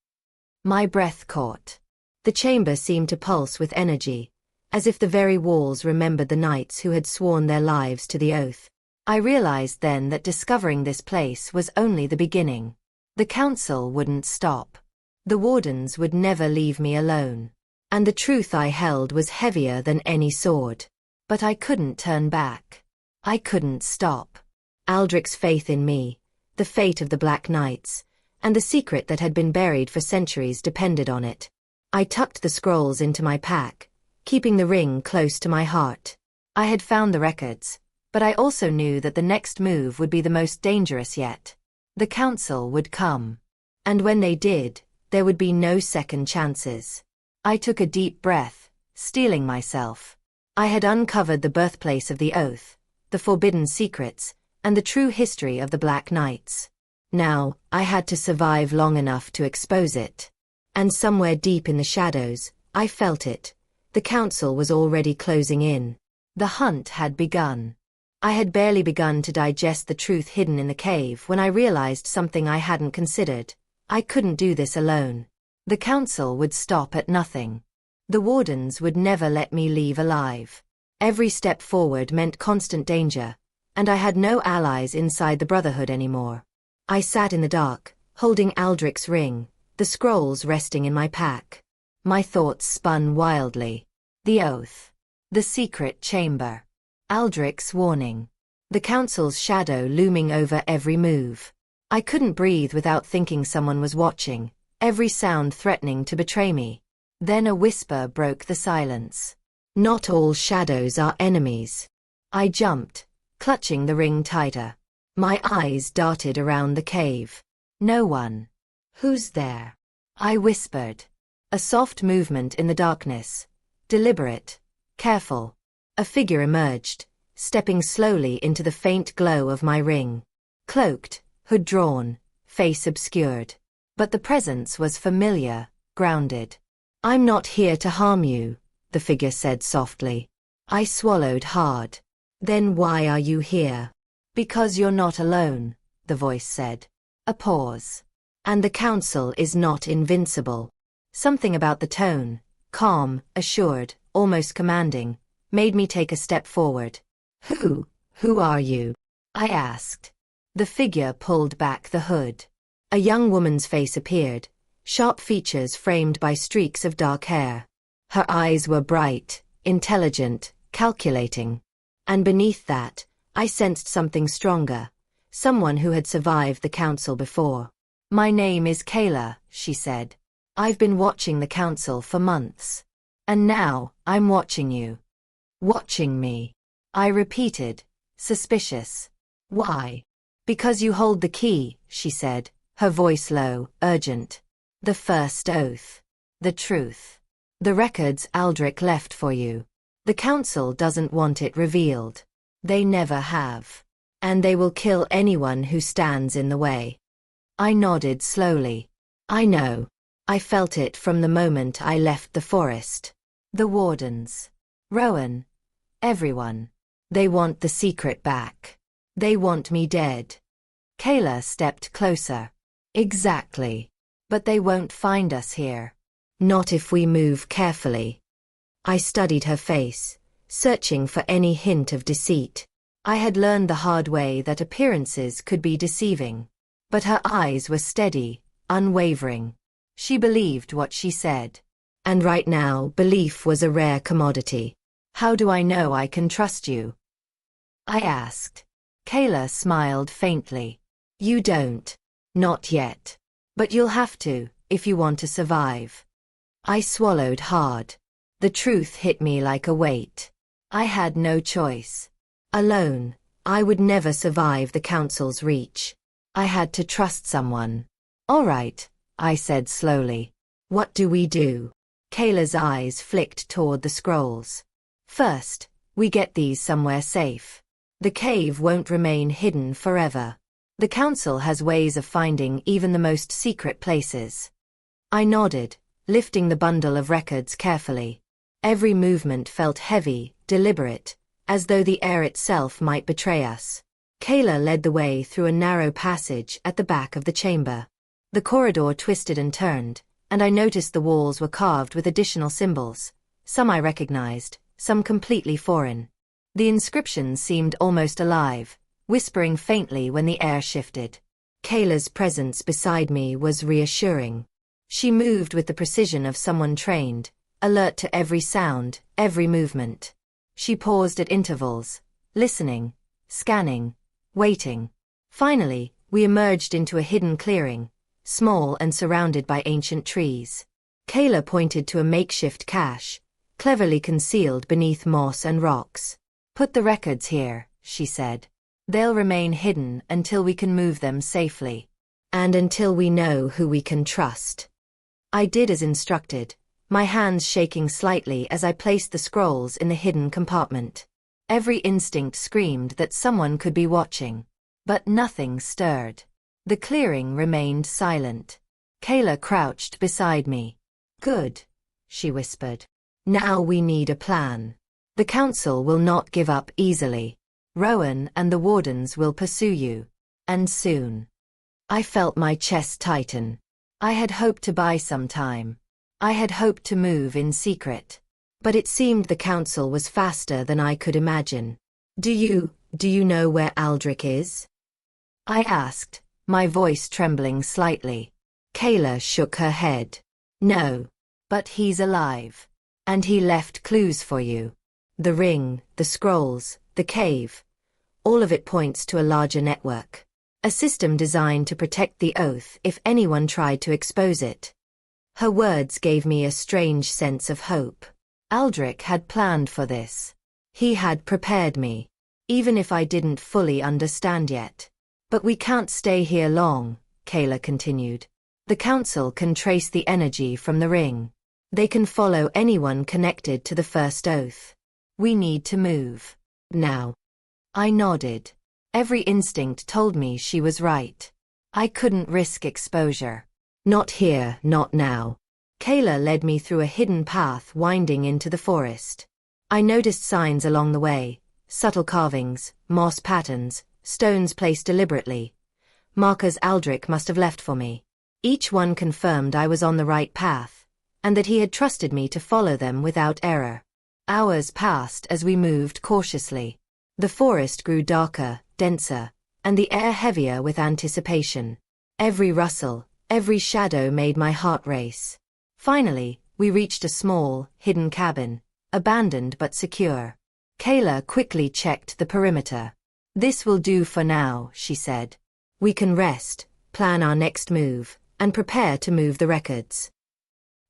My breath caught. The chamber seemed to pulse with energy, as if the very walls remembered the knights who had sworn their lives to the oath. I realized then that discovering this place was only the beginning. The council wouldn't stop. The wardens would never leave me alone. And the truth I held was heavier than any sword. But I couldn't turn back. I couldn't stop. Aldric's faith in me, the fate of the Black Knights, and the secret that had been buried for centuries depended on it. I tucked the scrolls into my pack, keeping the ring close to my heart. I had found the records, But I also knew that the next move would be the most dangerous yet. The council would come. And when they did, there would be no second chances. I took a deep breath, steeling myself. I had uncovered the birthplace of the oath, the forbidden secrets, and the true history of the Black Knights. Now, I had to survive long enough to expose it. And somewhere deep in the shadows, I felt it. The council was already closing in. The hunt had begun. I had barely begun to digest the truth hidden in the cave when I realized something I hadn't considered. I couldn't do this alone. The council would stop at nothing. The Wardens would never let me leave alive. Every step forward meant constant danger, and I had no allies inside the Brotherhood anymore. I sat in the dark, holding Aldric's ring, the scrolls resting in my pack. My thoughts spun wildly. The oath. The secret chamber. Aldric's warning. The council's shadow looming over every move. I couldn't breathe without thinking someone was watching, every sound threatening to betray me. Then a whisper broke the silence. Not all shadows are enemies. I jumped, clutching the ring tighter. My eyes darted around the cave. No one. Who's there? I whispered. A soft movement in the darkness. Deliberate. Careful. A figure emerged, stepping slowly into the faint glow of my ring. Cloaked, hood drawn, face obscured. But the presence was familiar, grounded. I'm not here to harm you, the figure said softly. I swallowed hard. Then why are you here? Because you're not alone, the voice said. A pause. And the council is not invincible. Something about the tone, calm, assured, almost commanding, made me take a step forward. Who are you? I asked. The figure pulled back the hood. A young woman's face appeared, sharp features framed by streaks of dark hair. Her eyes were bright, intelligent, calculating. And beneath that, I sensed something stronger, someone who had survived the council before. My name is Kayla, she said. I've been watching the council for months. And now, I'm watching you. Watching me. I repeated, suspicious. Why? Because you hold the key, she said, her voice low, urgent. The first oath. The truth. The records Aldric left for you. The council doesn't want it revealed. They never have. And they will kill anyone who stands in the way. I nodded slowly. I know. I felt it from the moment I left the forest. The Wardens. Rowan. Everyone. They want the secret back. They want me dead. Kayla stepped closer. Exactly. But they won't find us here. Not if we move carefully. I studied her face, searching for any hint of deceit. I had learned the hard way that appearances could be deceiving. But her eyes were steady, unwavering. She believed what she said. And right now, belief was a rare commodity. How do I know I can trust you? I asked. Kayla smiled faintly. You don't. Not yet. But you'll have to, if you want to survive. I swallowed hard. The truth hit me like a weight. I had no choice. Alone, I would never survive the council's reach. I had to trust someone. All right, I said slowly. What do we do? Kayla's eyes flicked toward the scrolls. First, we get these somewhere safe. The cave won't remain hidden forever. The council has ways of finding even the most secret places. I nodded, lifting the bundle of records carefully. Every movement felt heavy, deliberate, as though the air itself might betray us. Kayla led the way through a narrow passage at the back of the chamber. The corridor twisted and turned, and I noticed the walls were carved with additional symbols. Some I recognized, some completely foreign. The inscriptions seemed almost alive, whispering faintly when the air shifted. Kayla's presence beside me was reassuring. She moved with the precision of someone trained, alert to every sound, every movement. She paused at intervals, listening, scanning, waiting. Finally, we emerged into a hidden clearing, small and surrounded by ancient trees. Kayla pointed to a makeshift cache, cleverly concealed beneath moss and rocks. Put the records here, she said. They'll remain hidden until we can move them safely. And until we know who we can trust. I did as instructed, my hands shaking slightly as I placed the scrolls in the hidden compartment. Every instinct screamed that someone could be watching. But nothing stirred. The clearing remained silent. Kayla crouched beside me. Good, she whispered. Now we need a plan. The council will not give up easily. Rowan and the Wardens will pursue you. And soon. I felt my chest tighten. I had hoped to buy some time. I had hoped to move in secret. But it seemed the council was faster than I could imagine. Do you know where Aldric is? I asked, my voice trembling slightly. Kayla shook her head. No. But he's alive. And he left clues for you. The ring, the scrolls, the cave. All of it points to a larger network. A system designed to protect the oath if anyone tried to expose it. Her words gave me a strange sense of hope. Aldric had planned for this. He had prepared me. Even if I didn't fully understand yet. But we can't stay here long, Kayla continued. The council can trace the energy from the ring. They can follow anyone connected to the first oath. We need to move. Now. I nodded. Every instinct told me she was right. I couldn't risk exposure. Not here, not now. Kayla led me through a hidden path winding into the forest. I noticed signs along the way, subtle carvings, moss patterns, stones placed deliberately. Markers Aldric must have left for me. Each one confirmed I was on the right path, and that he had trusted me to follow them without error. Hours passed as we moved cautiously. The forest grew darker, denser, and the air heavier with anticipation. Every rustle, every shadow made my heart race. Finally, we reached a small, hidden cabin, abandoned but secure. Kayla quickly checked the perimeter. This will do for now, she said. We can rest, plan our next move, and prepare to move the records.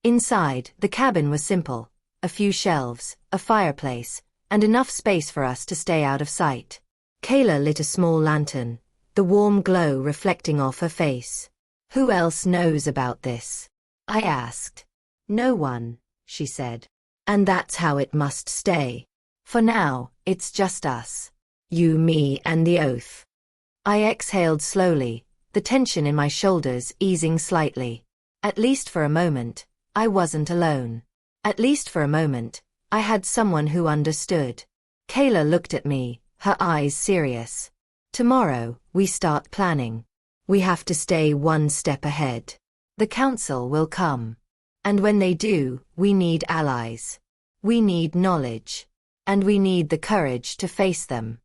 Inside, the cabin was simple. A few shelves, a fireplace, and enough space for us to stay out of sight. Kayla lit a small lantern, the warm glow reflecting off her face. Who else knows about this? I asked. No one, she said. And that's how it must stay. For now, it's just us. You, me, and the oath. I exhaled slowly, the tension in my shoulders easing slightly. At least for a moment, I wasn't alone. At least for a moment, I had someone who understood. Kayla looked at me, her eyes serious. Tomorrow, we start planning. We have to stay one step ahead. The council will come. And when they do, we need allies. We need knowledge. And we need the courage to face them.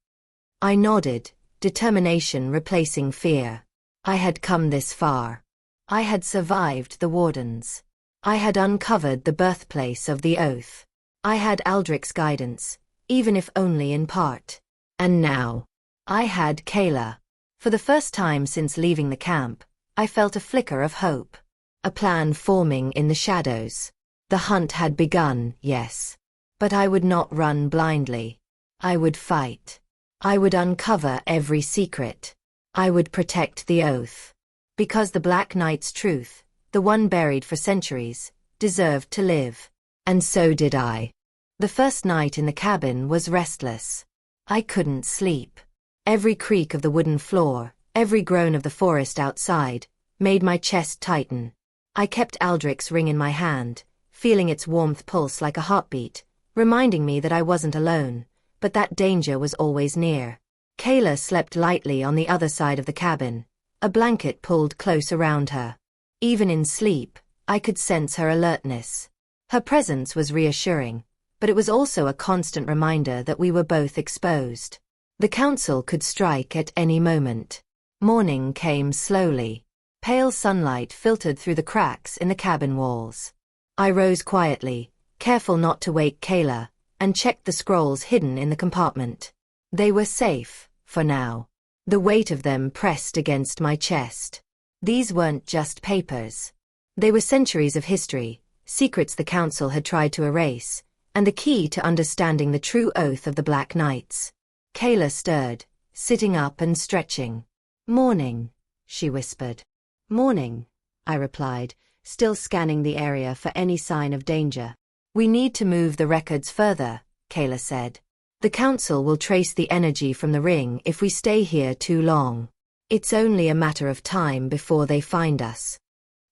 I nodded, determination replacing fear. I had come this far. I had survived the Wardens. I had uncovered the birthplace of the oath. I had Aldric's guidance, even if only in part. And now, I had Kayla. For the first time since leaving the camp, I felt a flicker of hope. A plan forming in the shadows. The hunt had begun, yes. But I would not run blindly. I would fight. I would uncover every secret. I would protect the oath. Because the Black Knight's truth, the one buried for centuries, deserved to live. And so did I. The first night in the cabin was restless. I couldn't sleep. Every creak of the wooden floor, every groan of the forest outside, made my chest tighten. I kept Aldric's ring in my hand, feeling its warmth pulse like a heartbeat, reminding me that I wasn't alone, but that danger was always near. Kayla slept lightly on the other side of the cabin, a blanket pulled close around her. Even in sleep, I could sense her alertness. Her presence was reassuring, but it was also a constant reminder that we were both exposed. The council could strike at any moment. Morning came slowly. Pale sunlight filtered through the cracks in the cabin walls. I rose quietly, careful not to wake Kayla, and checked the scrolls hidden in the compartment. They were safe, for now. The weight of them pressed against my chest. These weren't just papers. They were centuries of history, secrets the council had tried to erase, and the key to understanding the true oath of the Black Knights. Kayla stirred, sitting up and stretching. "Morning," she whispered. "Morning," I replied, still scanning the area for any sign of danger. "We need to move the records further," Kayla said. "The council will trace the energy from the ring if we stay here too long. It's only a matter of time before they find us."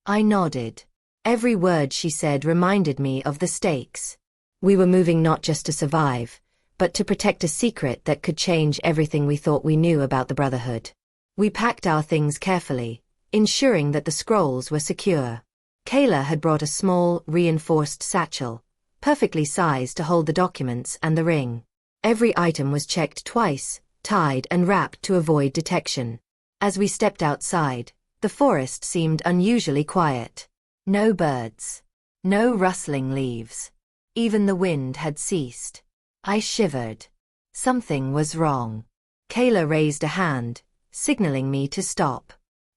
I nodded. Every word she said reminded me of the stakes. We were moving not just to survive, but to protect a secret that could change everything we thought we knew about the Brotherhood. We packed our things carefully, ensuring that the scrolls were secure. Kayla had brought a small, reinforced satchel, perfectly sized to hold the documents and the ring. Every item was checked twice, tied and wrapped to avoid detection. As we stepped outside, the forest seemed unusually quiet. No birds. No rustling leaves. Even the wind had ceased. I shivered. Something was wrong. Kayla raised a hand, signaling me to stop.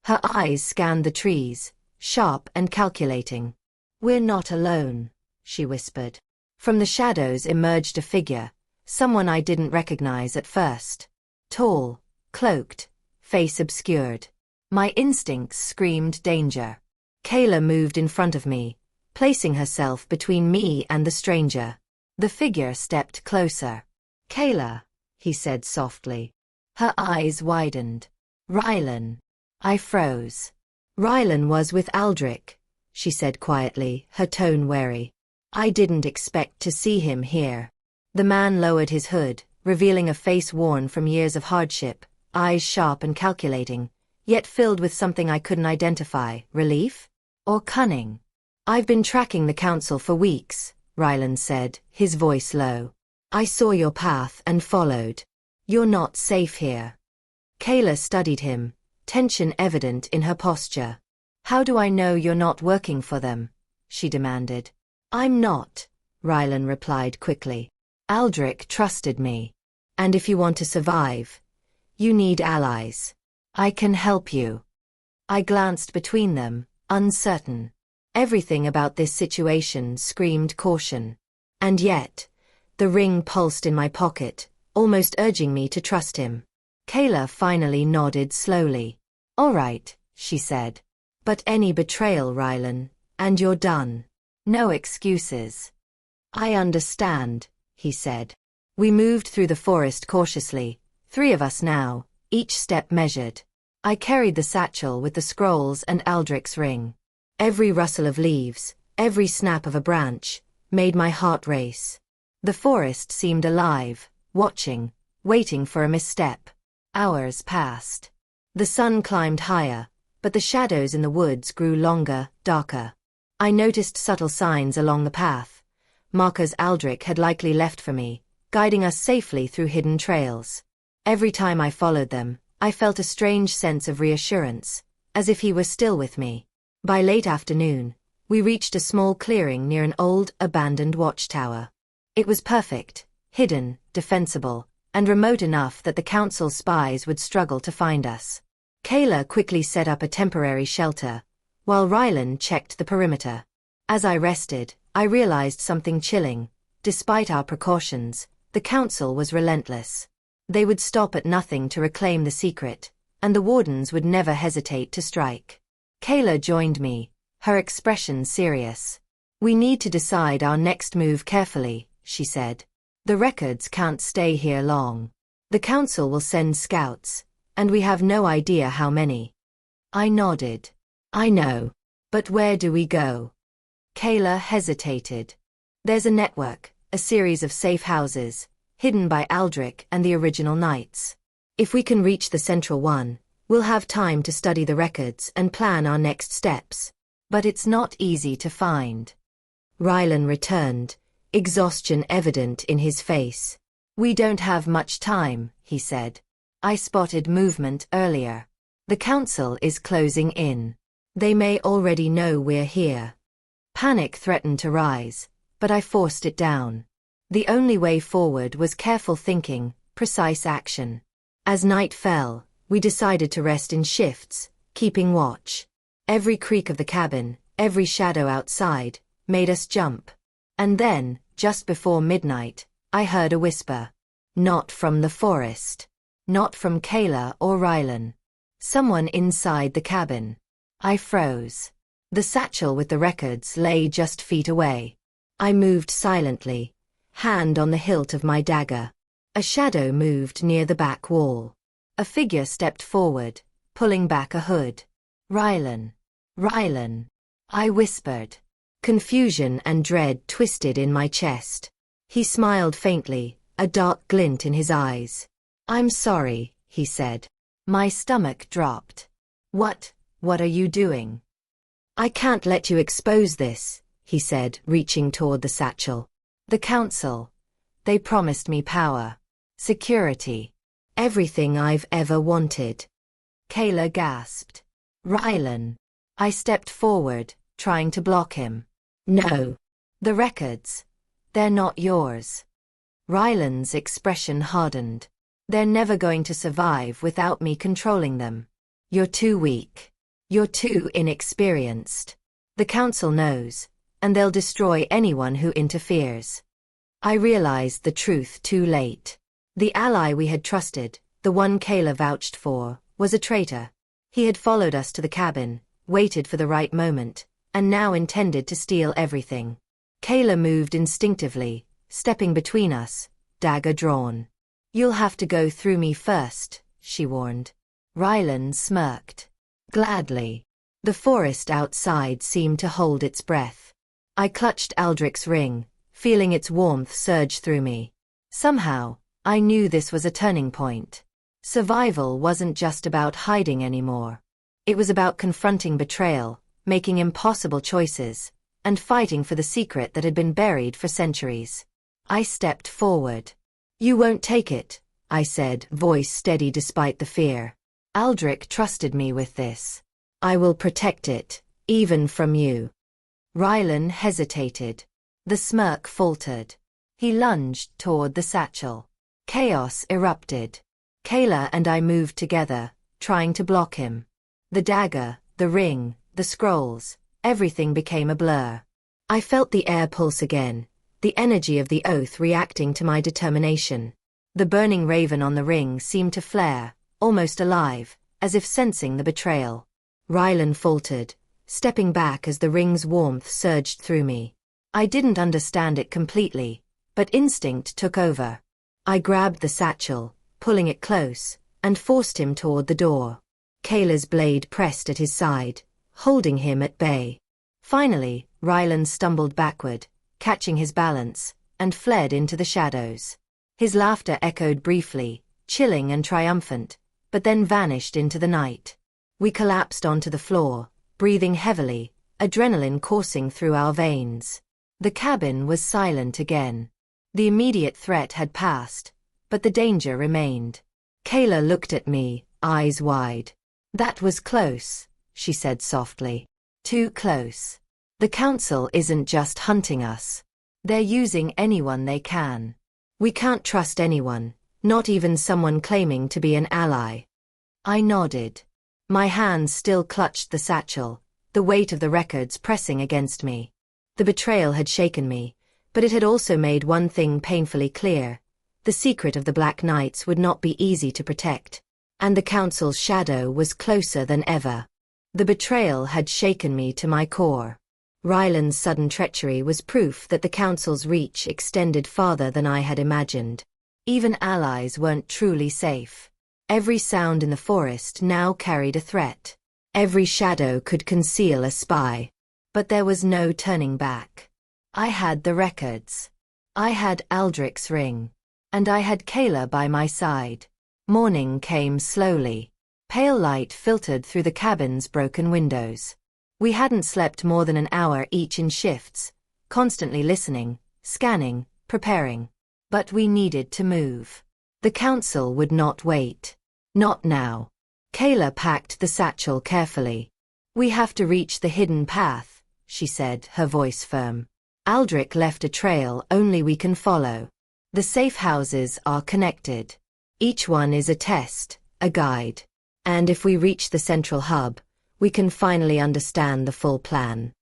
Her eyes scanned the trees, sharp and calculating. "We're not alone," she whispered. From the shadows emerged a figure, someone I didn't recognize at first. Tall, cloaked, face obscured. My instincts screamed danger. Kayla moved in front of me, placing herself between me and the stranger. The figure stepped closer. "Kayla," he said softly. Her eyes widened. "Rylan." I froze. "Rylan was with Aldric," she said quietly, her tone wary. "I didn't expect to see him here." The man lowered his hood, revealing a face worn from years of hardship, eyes sharp and calculating, yet filled with something I couldn't identify, relief? Or cunning? "I've been tracking the council for weeks," Rylan said, his voice low. "I saw your path and followed. You're not safe here." Kayla studied him, tension evident in her posture. "How do I know you're not working for them?" she demanded. "I'm not," Rylan replied quickly. "Aldric trusted me. And if you want to survive, you need allies. I can help you." I glanced between them, uncertain. Everything about this situation screamed caution. And yet, the ring pulsed in my pocket, almost urging me to trust him. Kayla finally nodded slowly. "All right," she said. "But any betrayal, Rylan, and you're done. No excuses." "I understand," he said. We moved through the forest cautiously, 3 of us now, each step measured. I carried the satchel with the scrolls and Aldric's ring. Every rustle of leaves, every snap of a branch, made my heart race. The forest seemed alive, watching, waiting for a misstep. Hours passed. The sun climbed higher, but the shadows in the woods grew longer, darker. I noticed subtle signs along the path, markers Aldric had likely left for me, guiding us safely through hidden trails. Every time I followed them, I felt a strange sense of reassurance, as if he were still with me. By late afternoon, we reached a small clearing near an old, abandoned watchtower. It was perfect, hidden, defensible, and remote enough that the council's spies would struggle to find us. Kayla quickly set up a temporary shelter, while Rylan checked the perimeter. As I rested, I realized something chilling. Despite our precautions, the council was relentless. They would stop at nothing to reclaim the secret, and the Wardens would never hesitate to strike. Kayla joined me, her expression serious. "We need to decide our next move carefully," she said. "The records can't stay here long. The council will send scouts, and we have no idea how many." I nodded. "I know. But where do we go?" Kayla hesitated. "There's a network, a series of safe houses, hidden by Aldric and the original knights. If we can reach the central one, we'll have time to study the records and plan our next steps. But it's not easy to find." Rylan returned, exhaustion evident in his face. "We don't have much time," he said. "I spotted movement earlier. The council is closing in. They may already know we're here." Panic threatened to rise, but I forced it down. The only way forward was careful thinking, precise action. As night fell, we decided to rest in shifts, keeping watch. Every creak of the cabin, every shadow outside, made us jump. And then, just before midnight, I heard a whisper. Not from the forest. Not from Kayla or Rylan. Someone inside the cabin. I froze. The satchel with the records lay just feet away. I moved silently, hand on the hilt of my dagger. A shadow moved near the back wall. A figure stepped forward, pulling back a hood. Rylan. Rylan. I whispered. Confusion and dread twisted in my chest. He smiled faintly, a dark glint in his eyes. "I'm sorry," he said. My stomach dropped. What are you doing?" "I can't let you expose this," he said, reaching toward the satchel. "The council. They promised me power. Security. Everything I've ever wanted." Kayla gasped. "Rylan." I stepped forward, trying to block him. "No. The records. They're not yours." Rylan's expression hardened. "They're never going to survive without me controlling them. You're too weak. You're too inexperienced. The council knows, and they'll destroy anyone who interferes." I realized the truth too late. The ally we had trusted, the one Kayla vouched for, was a traitor. He had followed us to the cabin, waited for the right moment, and now intended to steal everything. Kayla moved instinctively, stepping between us, dagger drawn. "You'll have to go through me first," she warned. Rylan smirked. "Gladly." The forest outside seemed to hold its breath. I clutched Aldric's ring, feeling its warmth surge through me. Somehow, I knew this was a turning point. Survival wasn't just about hiding anymore. It was about confronting betrayal, making impossible choices, and fighting for the secret that had been buried for centuries. I stepped forward. "You won't take it," I said, voice steady despite the fear. "Aldric trusted me with this. I will protect it, even from you." Rylan hesitated. The smirk faltered. He lunged toward the satchel. Chaos erupted. Kayla and I moved together, trying to block him. The dagger, the ring, the scrolls, everything became a blur. I felt the air pulse again, the energy of the oath reacting to my determination. The burning raven on the ring seemed to flare, almost alive, as if sensing the betrayal. Rylan faltered, stepping back as the ring's warmth surged through me. I didn't understand it completely, but instinct took over. I grabbed the satchel, pulling it close, and forced him toward the door. Kayla's blade pressed at his side, holding him at bay. Finally, Rylan stumbled backward, catching his balance, and fled into the shadows. His laughter echoed briefly, chilling and triumphant, but then vanished into the night. We collapsed onto the floor, breathing heavily, adrenaline coursing through our veins. The cabin was silent again. The immediate threat had passed, but the danger remained. Kayla looked at me, eyes wide. "That was close," she said softly. "Too close. The council isn't just hunting us. They're using anyone they can. We can't trust anyone, not even someone claiming to be an ally." I nodded. My hands still clutched the satchel, the weight of the records pressing against me. The betrayal had shaken me, but it had also made one thing painfully clear. The secret of the Black Knights would not be easy to protect, and the council's shadow was closer than ever. The betrayal had shaken me to my core. Rylan's sudden treachery was proof that the council's reach extended farther than I had imagined. Even allies weren't truly safe. Every sound in the forest now carried a threat. Every shadow could conceal a spy. But there was no turning back. I had the records. I had Aldric's ring. And I had Kayla by my side. Morning came slowly. Pale light filtered through the cabin's broken windows. We hadn't slept more than an hour each in shifts, constantly listening, scanning, preparing. But we needed to move. The council would not wait. Not now. Kayla packed the satchel carefully. "We have to reach the hidden path," she said, her voice firm. "Aldric left a trail only we can follow. The safe houses are connected. Each one is a test, a guide. And if we reach the central hub, we can finally understand the full plan."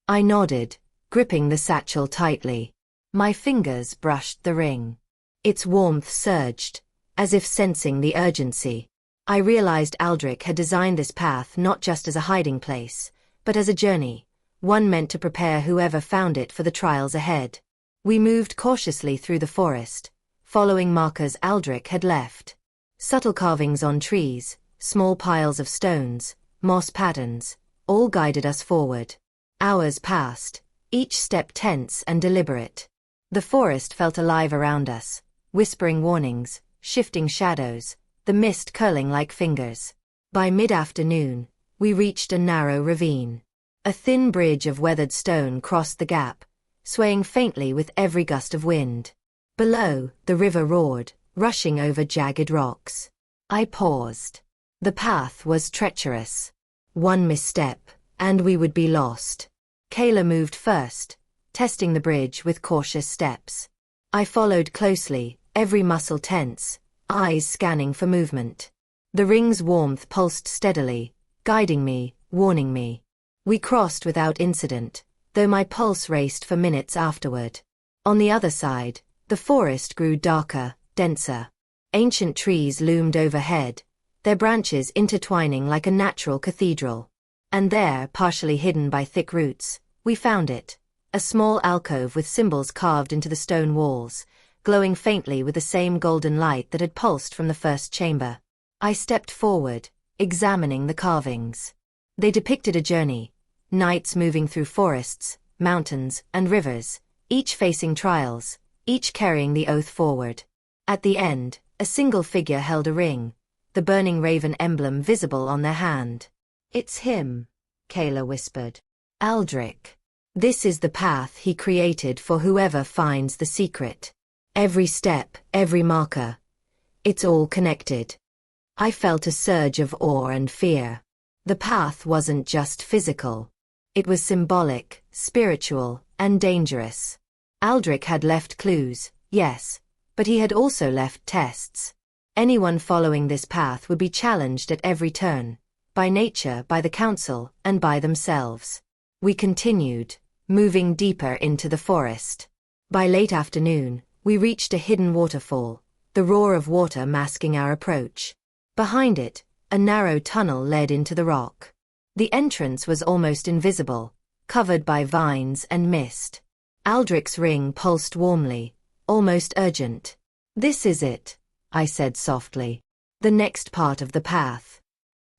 I nodded, gripping the satchel tightly. My fingers brushed the ring. Its warmth surged, as if sensing the urgency. I realized Aldric had designed this path not just as a hiding place, but as a journey, one meant to prepare whoever found it for the trials ahead. We moved cautiously through the forest, following markers Aldric had left. Subtle carvings on trees, small piles of stones, moss patterns, all guided us forward. Hours passed, each step tense and deliberate. The forest felt alive around us, whispering warnings, shifting shadows, the mist curling like fingers. By mid-afternoon, we reached a narrow ravine. A thin bridge of weathered stone crossed the gap, swaying faintly with every gust of wind. Below, the river roared, rushing over jagged rocks. I paused. The path was treacherous. One misstep, and we would be lost. Kayla moved first, testing the bridge with cautious steps. I followed closely, every muscle tense, eyes scanning for movement. The ring's warmth pulsed steadily, guiding me, warning me. We crossed without incident, though my pulse raced for minutes afterward. On the other side, the forest grew darker, denser. Ancient trees loomed overhead, their branches intertwining like a natural cathedral. And there, partially hidden by thick roots, we found it. A small alcove with symbols carved into the stone walls, glowing faintly with the same golden light that had pulsed from the first chamber. I stepped forward, examining the carvings. They depicted a journey, knights moving through forests, mountains, and rivers, each facing trials, each carrying the oath forward. At the end, a single figure held a ring, the burning raven emblem visible on their hand. "It's him," Kayla whispered. "Aldric. This is the path he created for whoever finds the secret. Every step, every marker. It's all connected." I felt a surge of awe and fear. The path wasn't just physical. It was symbolic, spiritual, and dangerous. Aldric had left clues, yes, but he had also left tests. Anyone following this path would be challenged at every turn, by nature, by the council, and by themselves. We continued, moving deeper into the forest. By late afternoon, we reached a hidden waterfall, the roar of water masking our approach. Behind it, a narrow tunnel led into the rock. The entrance was almost invisible, covered by vines and mist. Aldric's ring pulsed warmly, almost urgent. "This is it," I said softly. "The next part of the path."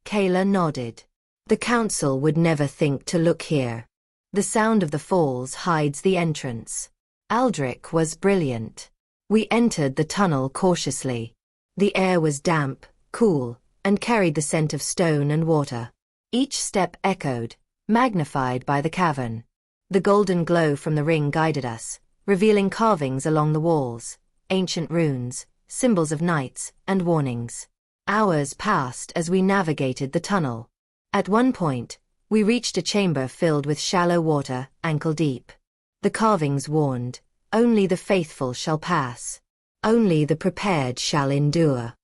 Kayla nodded. "The council would never think to look here. The sound of the falls hides the entrance." Aldric was brilliant. We entered the tunnel cautiously. The air was damp, cool, and carried the scent of stone and water. Each step echoed, magnified by the cavern. The golden glow from the ring guided us, revealing carvings along the walls, ancient runes, symbols of knights, and warnings. Hours passed as we navigated the tunnel. At one point, we reached a chamber filled with shallow water, ankle deep. The carvings warned, "Only the faithful shall pass. Only the prepared shall endure."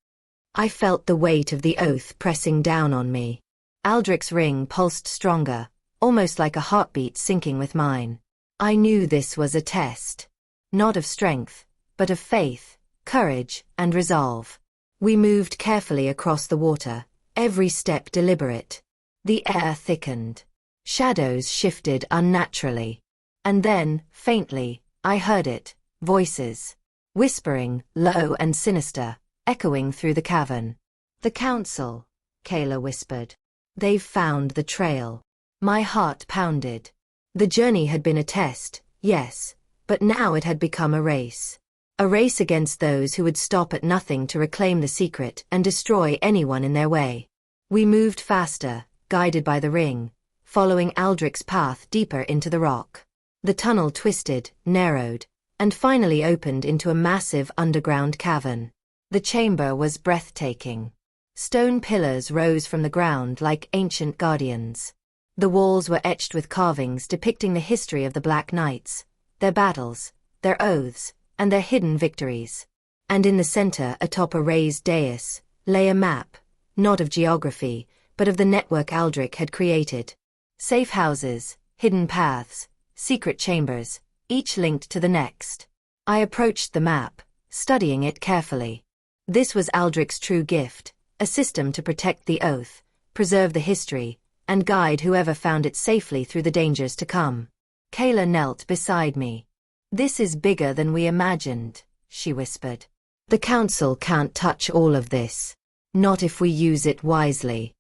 I felt the weight of the oath pressing down on me. Aldric's ring pulsed stronger, almost like a heartbeat syncing with mine. I knew this was a test. Not of strength, but of faith, courage, and resolve. We moved carefully across the water, every step deliberate. The air thickened. Shadows shifted unnaturally. And then, faintly, I heard it, voices. Whispering, low and sinister, echoing through the cavern. "The council," Kayla whispered. "They've found the trail." My heart pounded. The journey had been a test, yes, but now it had become a race. A race against those who would stop at nothing to reclaim the secret and destroy anyone in their way. We moved faster, guided by the ring, following Aldric's path deeper into the rock. The tunnel twisted, narrowed, and finally opened into a massive underground cavern. The chamber was breathtaking. Stone pillars rose from the ground like ancient guardians. The walls were etched with carvings depicting the history of the Black Knights, their battles, their oaths, and their hidden victories. And in the center, atop a raised dais, lay a map, not of geography, but of the network Aldric had created. Safe houses, hidden paths, secret chambers, each linked to the next. I approached the map, studying it carefully. This was Aldric's true gift, a system to protect the oath, preserve the history, and guide whoever found it safely through the dangers to come. Kayla knelt beside me. "This is bigger than we imagined," she whispered. "The council can't touch all of this. Not if we use it wisely."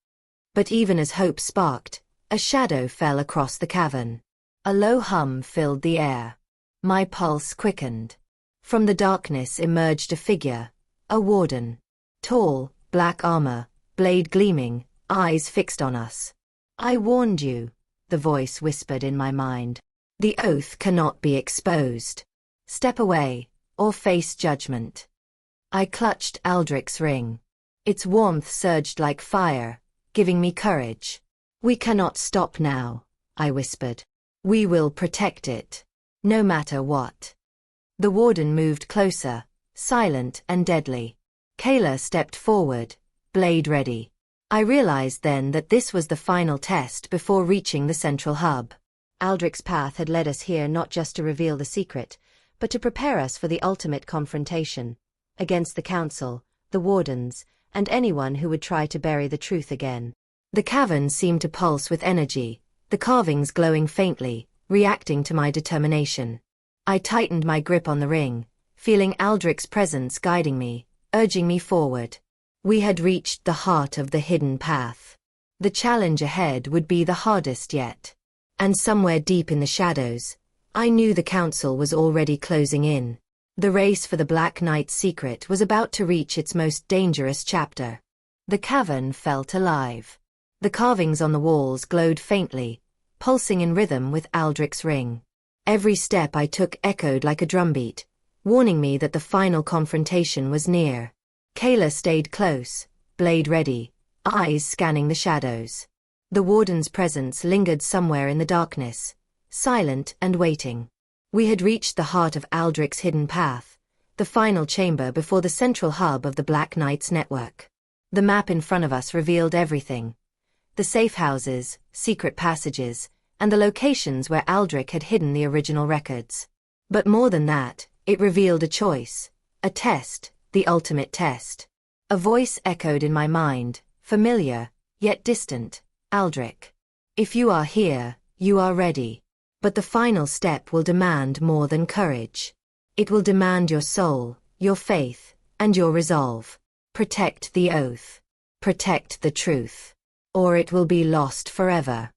But even as hope sparked, a shadow fell across the cavern. A low hum filled the air. My pulse quickened. From the darkness emerged a figure, a warden. Tall, black armor, blade gleaming, eyes fixed on us. "I warned you," the voice whispered in my mind. "The oath cannot be exposed. Step away, or face judgment." I clutched Aldric's ring. Its warmth surged like fire, giving me courage. "We cannot stop now," I whispered. "We will protect it, no matter what." The warden moved closer, silent and deadly. Kayla stepped forward, blade ready. I realized then that this was the final test before reaching the central hub. Aldric's path had led us here not just to reveal the secret, but to prepare us for the ultimate confrontation, against the council, the wardens, and anyone who would try to bury the truth again. The cavern seemed to pulse with energy, the carvings glowing faintly, reacting to my determination. I tightened my grip on the ring, feeling Aldric's presence guiding me, urging me forward. We had reached the heart of the hidden path. The challenge ahead would be the hardest yet. And somewhere deep in the shadows, I knew the council was already closing in. The race for the Black Knight's secret was about to reach its most dangerous chapter. The cavern felt alive. The carvings on the walls glowed faintly, pulsing in rhythm with Aldric's ring. Every step I took echoed like a drumbeat, warning me that the final confrontation was near. Kayla stayed close, blade ready, eyes scanning the shadows. The warden's presence lingered somewhere in the darkness, silent and waiting. We had reached the heart of Aldric's hidden path, the final chamber before the central hub of the Black Knight's network. The map in front of us revealed everything. The safe houses, secret passages, and the locations where Aldric had hidden the original records. But more than that, it revealed a choice, a test, the ultimate test. A voice echoed in my mind, familiar, yet distant. "Aldric. If you are here, you are ready. But the final step will demand more than courage. It will demand your soul, your faith, and your resolve. Protect the oath. Protect the truth. Or it will be lost forever."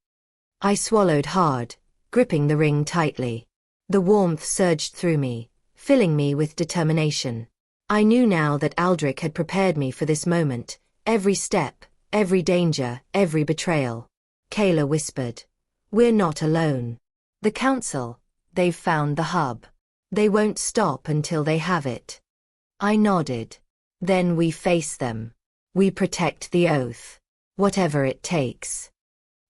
I swallowed hard, gripping the ring tightly. The warmth surged through me, filling me with determination. I knew now that Aldric had prepared me for this moment, every step, every danger, every betrayal. Kayla whispered, "We're not alone. The council, they've found the hub. They won't stop until they have it." I nodded. "Then we face them. We protect the oath. Whatever it takes."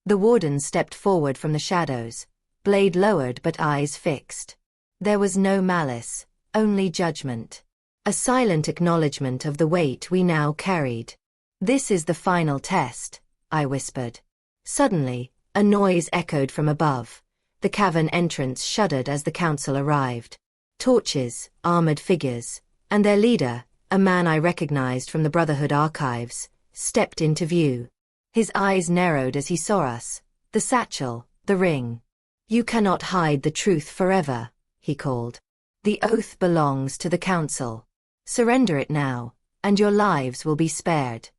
The warden stepped forward from the shadows, blade lowered but eyes fixed. There was no malice, only judgment. A silent acknowledgement of the weight we now carried. "This is the final test," I whispered. Suddenly, a noise echoed from above. The cavern entrance shuddered as the council arrived. Torches, armored figures, and their leader, a man I recognized from the Brotherhood archives, stepped into view. His eyes narrowed as he saw us, the satchel, the ring. "You cannot hide the truth forever," he called. "The oath belongs to the council. Surrender it now, and your lives will be spared."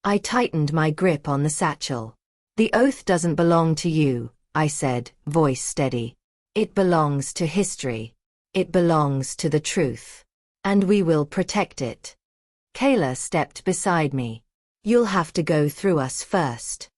I tightened my grip on the satchel. "The oath doesn't belong to you," I said, voice steady. "It belongs to history. It belongs to the truth. And we will protect it." Kayla stepped beside me. "You'll have to go through us first."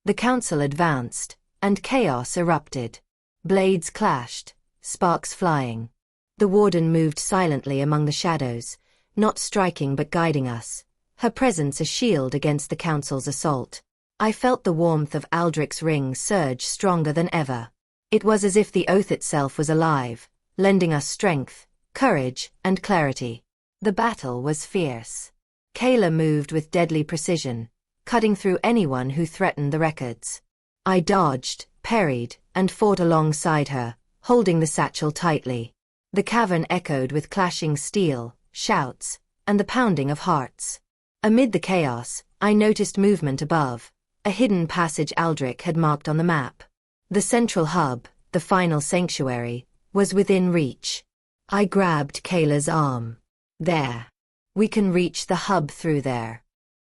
The council advanced, and chaos erupted. Blades clashed, sparks flying. The warden moved silently among the shadows, not striking but guiding us, her presence a shield against the council's assault. I felt the warmth of Aldric's ring surge stronger than ever. It was as if the oath itself was alive, lending us strength, courage, and clarity. The battle was fierce. Kayla moved with deadly precision, cutting through anyone who threatened the records. I dodged, parried, and fought alongside her, holding the satchel tightly. The cavern echoed with clashing steel, shouts, and the pounding of hearts. Amid the chaos, I noticed movement above, a hidden passage Aldric had marked on the map. The central hub, the final sanctuary, was within reach. I grabbed Kayla's arm. There. We can reach the hub through there.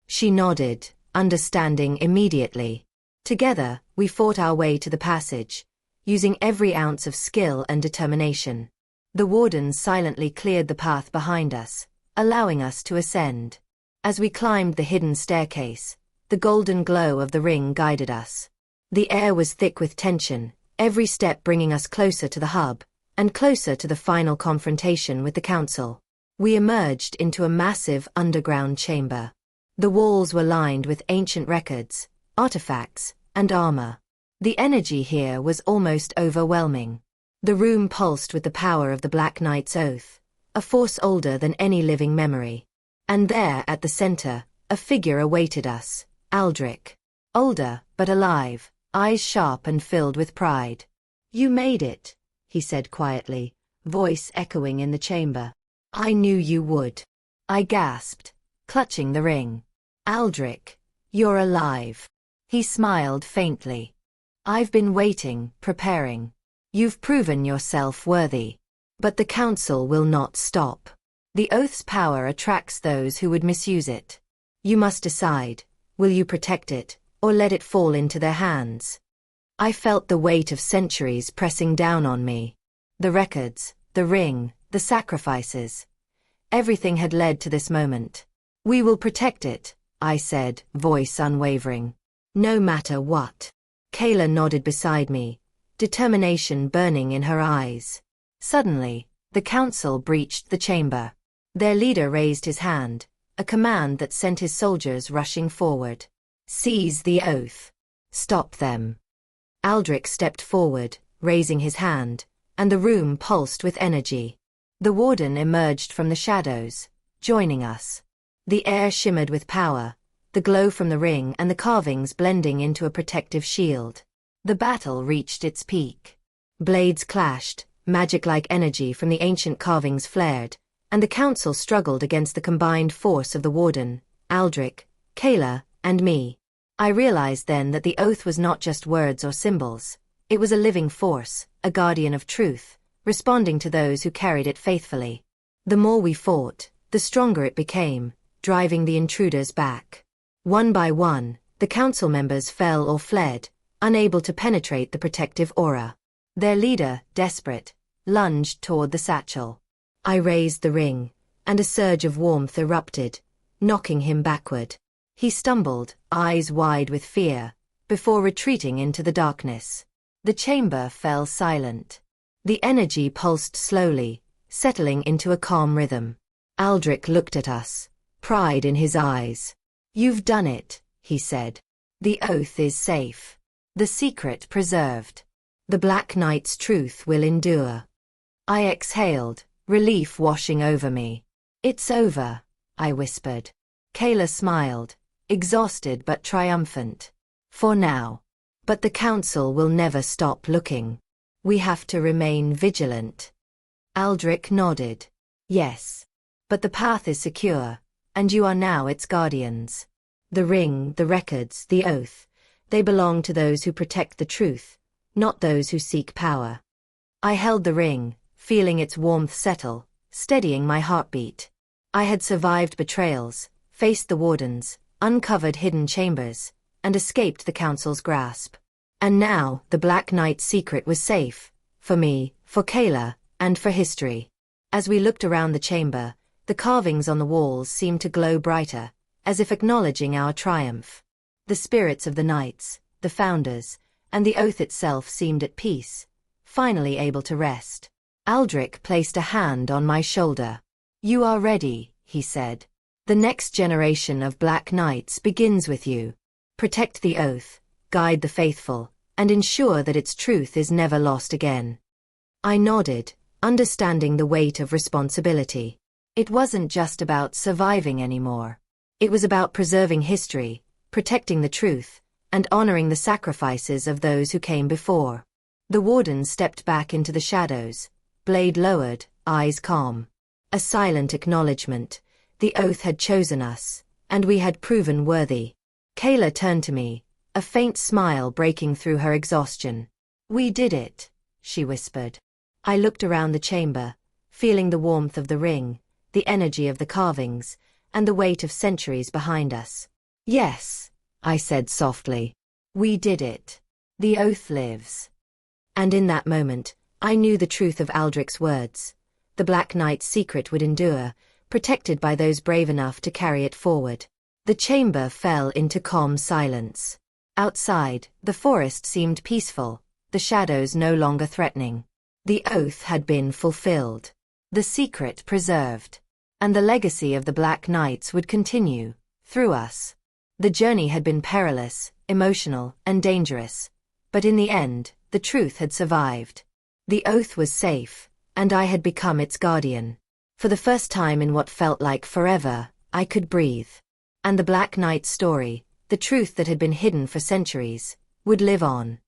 She nodded, understanding immediately. Together, we fought our way to the passage, using every ounce of skill and determination. The Wardens silently cleared the path behind us, allowing us to ascend. As we climbed the hidden staircase, the golden glow of the ring guided us. The air was thick with tension, every step bringing us closer to the hub, and closer to the final confrontation with the Council. We emerged into a massive underground chamber. The walls were lined with ancient records, artifacts, and armor. The energy here was almost overwhelming. The room pulsed with the power of the Black Knight's oath, a force older than any living memory. And there, at the center, a figure awaited us, Aldric. Older, but alive, eyes sharp and filled with pride. "You made it," he said quietly, voice echoing in the chamber. "I knew you would." I gasped, clutching the ring. "Aldric, you're alive." He smiled faintly. "I've been waiting, preparing. You've proven yourself worthy. But the Council will not stop. The oath's power attracts those who would misuse it. You must decide, will you protect it, or let it fall into their hands?" I felt the weight of centuries pressing down on me. The records, the ring, the sacrifices. Everything had led to this moment. "We will protect it," I said, voice unwavering. "No matter what." Kayla nodded beside me, determination burning in her eyes. Suddenly, the Council breached the chamber. Their leader raised his hand, a command that sent his soldiers rushing forward. "Seize the oath. Stop them." Aldric stepped forward, raising his hand, and the room pulsed with energy. The Warden emerged from the shadows, joining us. The air shimmered with power, the glow from the ring and the carvings blending into a protective shield. The battle reached its peak. Blades clashed, magic-like energy from the ancient carvings flared, and the Council struggled against the combined force of the Warden, Aldric, Kayla, and me. I realized then that the oath was not just words or symbols. It was a living force, a guardian of truth, responding to those who carried it faithfully. The more we fought, the stronger it became, driving the intruders back. One by one, the Council members fell or fled, unable to penetrate the protective aura. Their leader, desperate, lunged toward the satchel. I raised the ring, and a surge of warmth erupted, knocking him backward. He stumbled, eyes wide with fear, before retreating into the darkness. The chamber fell silent. The energy pulsed slowly, settling into a calm rhythm. Aldric looked at us, pride in his eyes. "You've done it," he said. "The oath is safe. The secret preserved. The Black Knight's truth will endure." I exhaled, relief washing over me. "It's over," I whispered. Kayla smiled, exhausted but triumphant. "For now. But the Council will never stop looking. We have to remain vigilant." Aldric nodded. "Yes. But the path is secure, and you are now its guardians. The ring, the records, the oath, they belong to those who protect the truth, not those who seek power." I held the ring, feeling its warmth settle, steadying my heartbeat. I had survived betrayals, faced the Wardens, uncovered hidden chambers, and escaped the Council's grasp. And now, the Black Knight's secret was safe, for me, for Kayla, and for history. As we looked around the chamber, the carvings on the walls seemed to glow brighter, as if acknowledging our triumph. The spirits of the knights, the founders, and the oath itself seemed at peace, finally able to rest. Aldric placed a hand on my shoulder. "You are ready," he said. "The next generation of Black Knights begins with you. Protect the oath, guide the faithful, and ensure that its truth is never lost again." I nodded, understanding the weight of responsibility. It wasn't just about surviving anymore. It was about preserving history, protecting the truth, and honoring the sacrifices of those who came before. The Warden stepped back into the shadows, blade lowered, eyes calm. A silent acknowledgement. The oath had chosen us, and we had proven worthy. Kayla turned to me, a faint smile breaking through her exhaustion. "We did it," she whispered. I looked around the chamber, feeling the warmth of the ring, the energy of the carvings, and the weight of centuries behind us. "Yes," I said softly. "We did it. The oath lives." And in that moment, I knew the truth of Aldric's words. The Black Knight's secret would endure, protected by those brave enough to carry it forward. The chamber fell into calm silence. Outside, the forest seemed peaceful, the shadows no longer threatening. The oath had been fulfilled, the secret preserved, and the legacy of the Black Knights would continue, through us. The journey had been perilous, emotional, and dangerous, but in the end, the truth had survived. The oath was safe, and I had become its guardian. For the first time in what felt like forever, I could breathe. And the Black Knight's story, the truth that had been hidden for centuries, would live on.